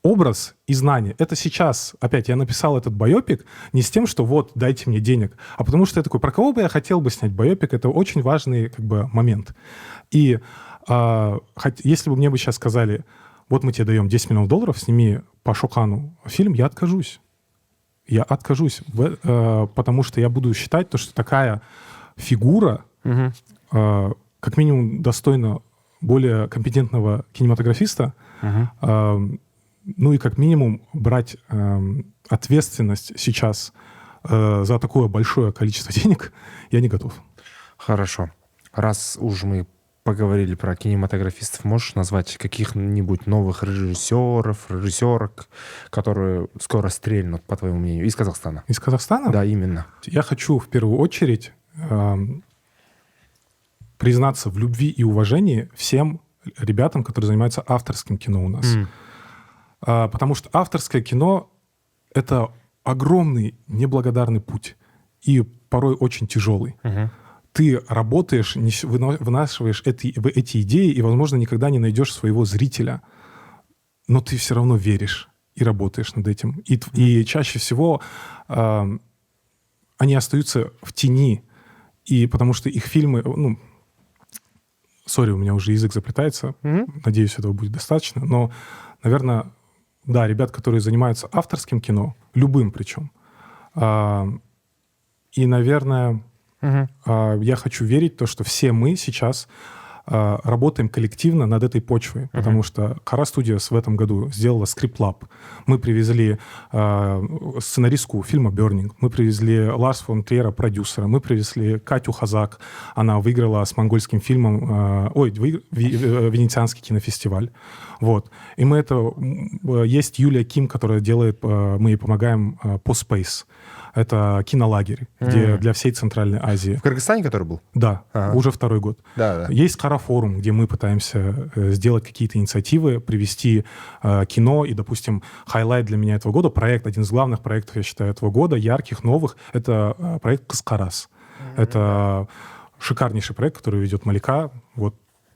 образ и знания. Это сейчас, опять, я написал этот байопик не с тем, что вот, дайте мне денег, а потому что я такой, про кого бы я хотел бы снять байопик, это очень важный момент. И если бы мне сейчас сказали, вот мы тебе даем $10 миллионов, сними по Шохану фильм, я откажусь. Я откажусь, потому что я буду считать, что такая фигура, как минимум, достойна более компетентного кинематографиста, ну и как минимум брать ответственность сейчас за такое большое количество денег я не готов. Хорошо. Раз уж мы поговорили про кинематографистов, можешь назвать каких-нибудь новых режиссерок, которые скоро стрельнут, по твоему мнению, из Казахстана? Из Казахстана? Да, именно. Я хочу в первую очередь признаться в любви и уважении всем ребятам, которые занимаются авторским кино у нас. Потому что авторское кино — это огромный неблагодарный путь и порой очень тяжелый. Ты работаешь, вынашиваешь эти идеи и, возможно, никогда не найдешь своего зрителя, но ты все равно веришь и работаешь над этим. И чаще всего они остаются в тени, и потому что их фильмы... Сори, у меня уже язык заплетается. Надеюсь, этого будет достаточно. Но, наверное, да, ребят, которые занимаются авторским кино, любым причем. И, наверное... Я хочу верить в то, что все мы сейчас работаем коллективно над этой почвой, потому что Кара Studios в этом году сделала скрипт-лаб. Мы привезли сценаристку фильма «Burning», мы привезли Ларс фон Триера, продюсера, мы привезли Катю Хазак, она выиграла с монгольским фильмом, Венецианский кинофестиваль. Вот. И мы есть Юлия Ким, которая делает, мы ей помогаем по Space. Это кинолагерь, где для всей Центральной Азии. В Кыргызстане, который был? Да, уже второй год. Да. Есть Кара-форум, где мы пытаемся сделать какие-то инициативы, привести кино. И, допустим, хайлайт для меня этого года, один из главных проектов, я считаю, этого года, ярких, новых, это проект «Каскарас». Это шикарнейший проект, который ведет Малика. Вот.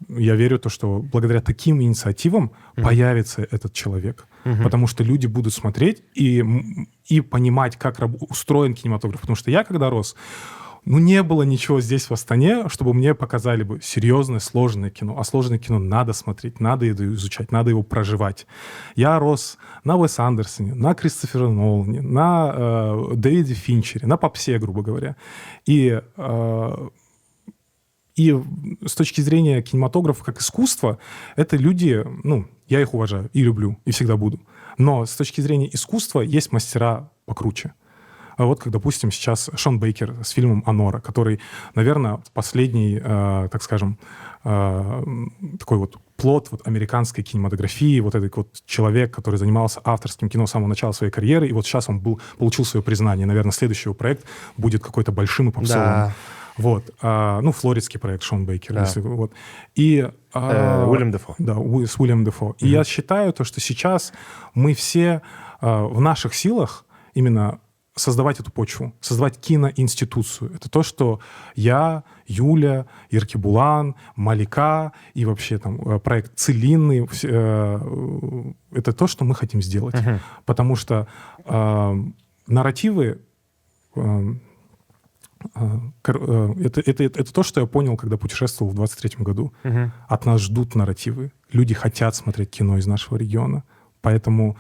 Я верю в то, что благодаря таким инициативам появится этот человек. Потому что люди будут смотреть и понимать, как устроен кинематограф. Потому что я, когда рос, не было ничего здесь в Астане, чтобы мне показали бы серьезное, сложное кино. А сложное кино надо смотреть, надо это изучать, надо его проживать. Я рос на Уэс Андерсоне, на Кристофере Нолане, на Дэвиде Финчере, на попсе, грубо говоря. И с точки зрения кинематографа как искусства, это люди, я их уважаю и люблю, и всегда буду. Но с точки зрения искусства есть мастера покруче. А вот как, допустим, сейчас Шон Бейкер с фильмом «Анора», который, наверное, последний, так скажем, такой вот плод американской кинематографии, вот этот вот человек, который занимался авторским кино с самого начала своей карьеры, и вот сейчас он получил свое признание. Наверное, следующий его проект будет какой-то большим и попсовым. Да. Вот. Флоридский проект Шон Бейкер. Да. И Уильям Дефо. Да, с Уильямом Дефо. И я считаю, что сейчас мы все в наших силах именно создавать эту почву, создавать киноинституцию. Это то, что я, Юля, Еркебулан, Малика и вообще проект Целинный, это то, что мы хотим сделать. Потому что нарративы... Это то, что я понял, когда путешествовал в 23-м году. От нас ждут нарративы. Люди хотят смотреть кино из нашего региона. Поэтому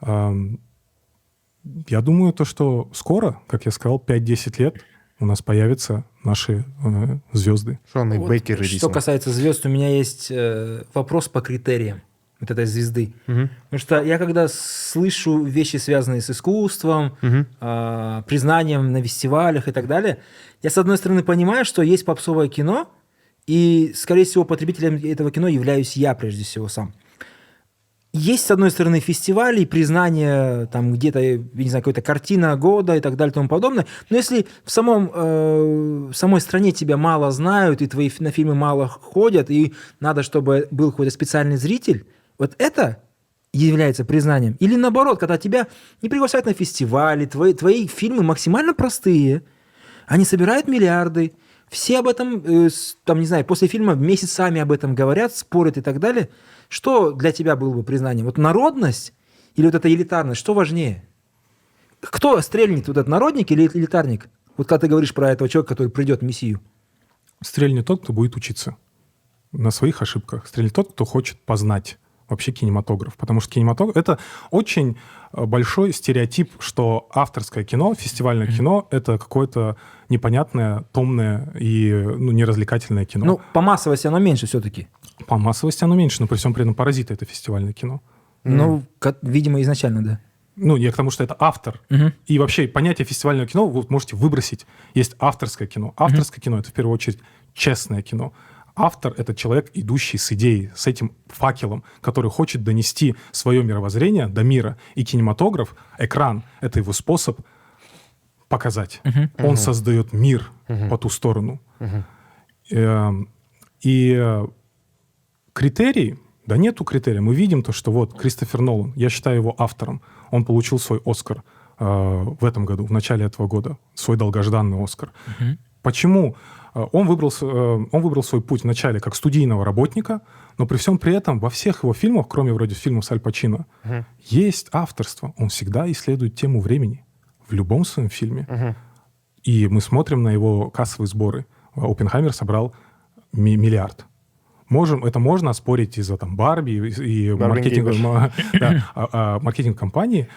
я думаю, что скоро, как я сказал, 5-10 лет у нас появятся наши звезды. Шон Бейкер. Что касается звезд, у меня есть вопрос по критериям. вот этой звезды. Потому что я когда слышу вещи, связанные с искусством, признанием на фестивалях и так далее, я, с одной стороны, понимаю, что есть попсовое кино, и, скорее всего, потребителем этого кино являюсь я, прежде всего, сам. Есть, с одной стороны, фестивали, признание, там где-то, я не знаю, какая-то картина года и так далее и тому подобное. Но если в самой стране тебя мало знают, и твои на фильмы мало ходят, и надо, чтобы был какой-то специальный зритель, вот это является признанием. Или наоборот, когда тебя не приглашают на фестивали, твои фильмы максимально простые, они собирают миллиарды, все об этом, там, не знаю, после фильма месяцами об этом говорят, спорят и так далее. Что для тебя было бы признанием? Вот народность или вот эта элитарность, что важнее? Кто стрельнет, вот этот народник или элитарник? Вот когда ты говоришь про этого человека, который придет в Мессию. Стрельнет тот, кто будет учиться на своих ошибках. Стрельнет тот, кто хочет познать вообще кинематограф. Потому что кинематограф — это очень большой стереотип, что авторское кино, фестивальное кино — это какое-то непонятное, томное и неразвлекательное кино. Ну, по массовости оно меньше все-таки. По массовости оно меньше, но при всем при этом «Паразиты» — это фестивальное кино. Ну, видимо, изначально, да. Ну, я к тому, что это автор. И вообще понятие фестивального кино вы можете выбросить. Есть авторское кино. Авторское кино — это в первую очередь честное кино. Автор — это человек, идущий с идеей, с этим факелом, который хочет донести свое мировоззрение до мира. И кинематограф, экран — это его способ показать. Он создает мир по ту сторону. И критерий, да нету критерия. Мы видим то, что вот Кристофер Нолан, я считаю его автором. Он получил свой «Оскар» в этом году, в начале этого года. Свой долгожданный «Оскар». Почему? Он выбрал свой путь вначале как студийного работника, но при всем при этом во всех его фильмах, кроме вроде фильмов с Аль Пачино, есть авторство. Он всегда исследует тему времени в любом своем фильме. И мы смотрим на его кассовые сборы. «Оппенхаймер» собрал миллиард. Это можно оспорить из-за там Барби и маркетинг компании,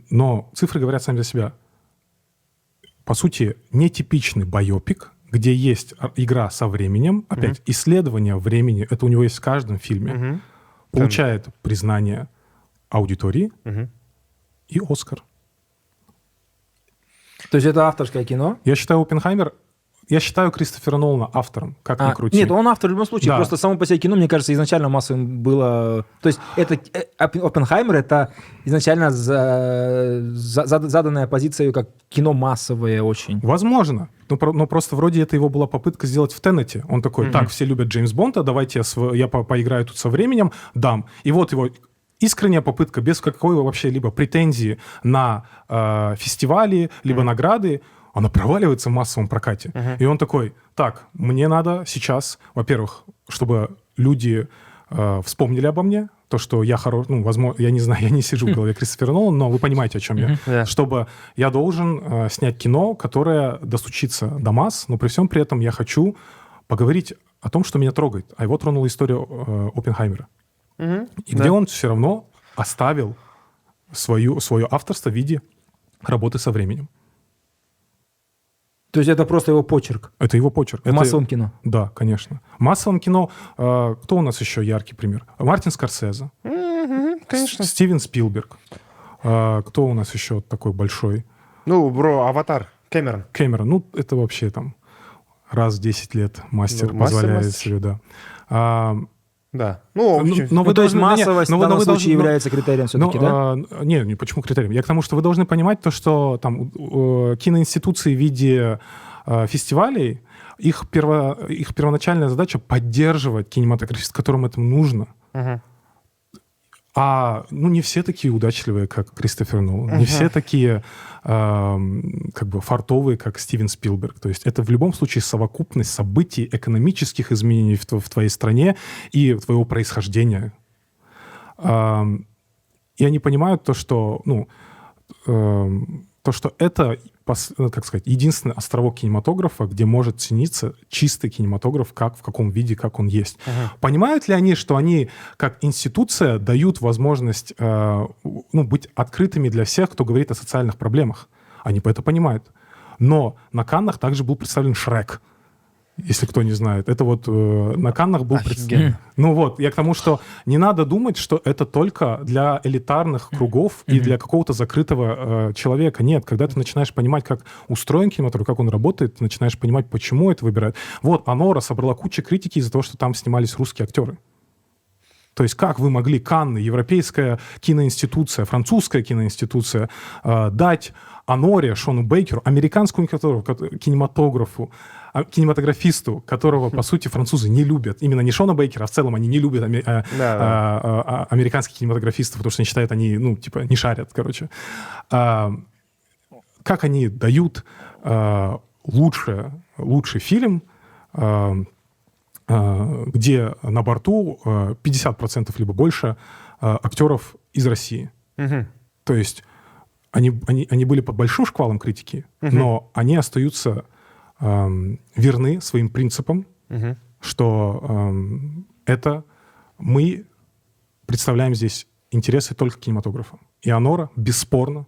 но цифры говорят сами за себя. По сути, нетипичный байопик, где есть игра со временем, опять исследование времени, это у него есть в каждом фильме, получает признание аудитории и «Оскар». То есть это авторское кино? Я считаю Кристофера Нолана автором, как ни крути. Нет, он автор в любом случае. Да. Просто само по себе кино, мне кажется, изначально массовым было... То есть это «Оппенхаймер» — это изначально заданная позиция как кино массовое очень. Возможно. Но просто вроде это его была попытка сделать в «Теннете». Он такой, так, все любят Джеймс Бонда, давайте я поиграю тут со временем, дам. И вот его... Искренняя попытка, без какой вообще либо претензии на фестивали, либо награды, она проваливается в массовом прокате. И он такой, так, мне надо сейчас, во-первых, чтобы люди вспомнили обо мне, то, что я хорош, возможно, я не знаю, я не сижу в голове Кристофера Нолана, но вы понимаете, о чем я. Чтобы я должен снять кино, которое достучится до масс, но при всем при этом я хочу поговорить о том, что меня трогает. А его тронула история Оппенхаймера. И где он все равно оставил свое авторство в виде работы со временем. То есть это просто его почерк? Это его почерк. В массовом кино? Да, конечно. В массовом кино... кто у нас еще яркий пример? Мартин Скорсезе. Конечно. Стивен Спилберг. Кто у нас еще такой большой? «Аватар». Кэмерон. Кэмерон. Это вообще там раз в 10 лет мастер позволяет себе, да. Да. То есть массовость в данном случае является критерием все-таки, да? Не, почему критерием? Я к тому, что вы должны понимать то, что там киноинституции в виде фестивалей, их первоначальная задача — поддерживать кинематографистов, которым это нужно. Не все такие удачливые, как Кристофер Нолан. Не все такие фартовые, как Стивен Спилберг. То есть это в любом случае совокупность событий, экономических изменений в твоей стране и твоего происхождения. И они понимают то, что это, как сказать, единственный островок кинематографа, где может цениться чистый кинематограф, в каком виде, как он есть. Понимают ли они, что они, как институция, дают возможность быть открытыми для всех, кто говорит о социальных проблемах? Они это понимают. Но на Каннах также был представлен «Шрек». если кто не знает. Это вот на Каннах был... Ну вот, я к тому, что не надо думать, что это только для элитарных кругов и для какого-то закрытого человека. Нет, когда ты начинаешь понимать, как устроен кинематограф, как он работает, ты начинаешь понимать, почему это выбирают. Вот, «Анора» собрала кучу критики из-за того, что там снимались русские актеры. То есть как вы могли, Канны, европейская киноинституция, французская киноинституция, дать «Аноре», Шону Бейкеру, американскому кинематографу, кинематографисту, которого, по сути, французы не любят. Именно не Шона Бейкера, а в целом они не любят американских кинематографистов, потому что они считают, они, ну, типа, не шарят, короче. Как они дают лучший фильм, где на борту 50% либо больше актеров из России. То есть они были под большим шквалом критики, но они остаются верны своим принципам, что это мы представляем здесь интересы только кинематографа. И «Анора» бесспорно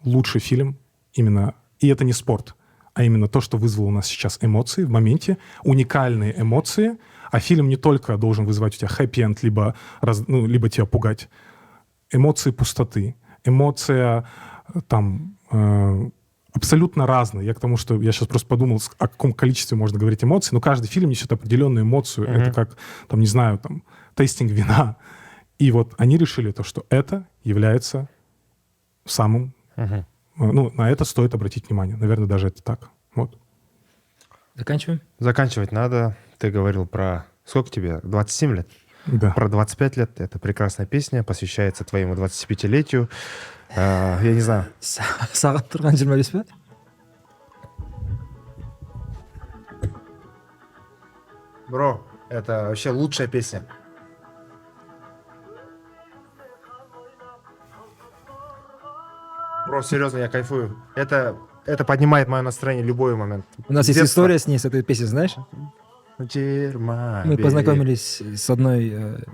лучший фильм именно, и это не спорт, а именно то, что вызвало у нас сейчас эмоции в моменте, уникальные эмоции, а фильм не только должен вызывать у тебя хэппи-энд, либо тебя пугать. Эмоции пустоты, эмоция там абсолютно разные. Я к тому, что я сейчас просто подумал, о каком количестве можно говорить эмоций, но каждый фильм несет определенную эмоцию. Это как, там, не знаю, там, тейстинг вина. И вот они решили то, что это является самым... Ну, на это стоит обратить внимание. Наверное, даже это так. Вот. Заканчиваем? Заканчивать надо. Ты говорил про... Сколько тебе? 27 лет? Да. Про 25 лет. Это прекрасная песня, посвящается твоему 25-летию. Я не знаю. Сағат тұрған 25 пе? Бро, это вообще лучшая песня. Бро, серьезно, я кайфую. Это поднимает мое настроение в любой момент. У нас есть история с ней, с этой песней, знаешь? Мы познакомились с одной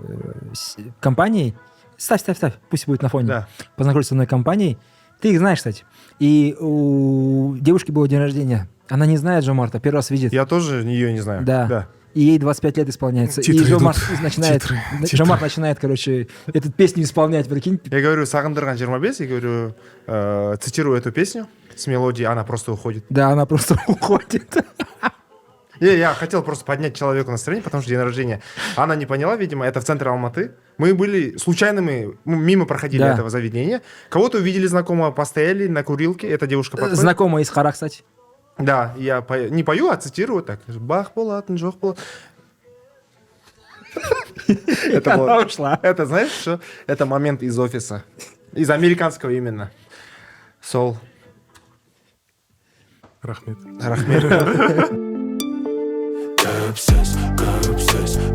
компанией. Ставь, пусть будет на фоне. Да. Познакомились с одной компанией. Ты их знаешь, кстати. И у девушки было день рождения. Она не знает Джо Марта, первый раз видит. Я тоже ее не знаю. Да. И ей 25 лет исполняется. Титры и Джо идут. Март начинает, Джо Март начинает, короче, эту песню исполнять, прикинь. Я говорю, «Сағындырған 25», я говорю, цитирую эту песню с мелодией, она просто уходит. Да, она просто уходит. Я хотел просто поднять человеку настроение, потому что день рождения. Она не поняла, видимо, это в центре Алматы. Мы были случайными, мимо проходили этого заведения. Кого-то увидели знакомого, постояли на курилке. Эта девушка подходит. Знакомая из Хара, кстати. Да, я не пою, а цитирую так. Бах болатын, жоқ болатын. Она ушла. Это, знаешь, что? Это момент из офиса. Из американского именно. Сол. Рахмет. Рахмет. Obsessed, go obsessed.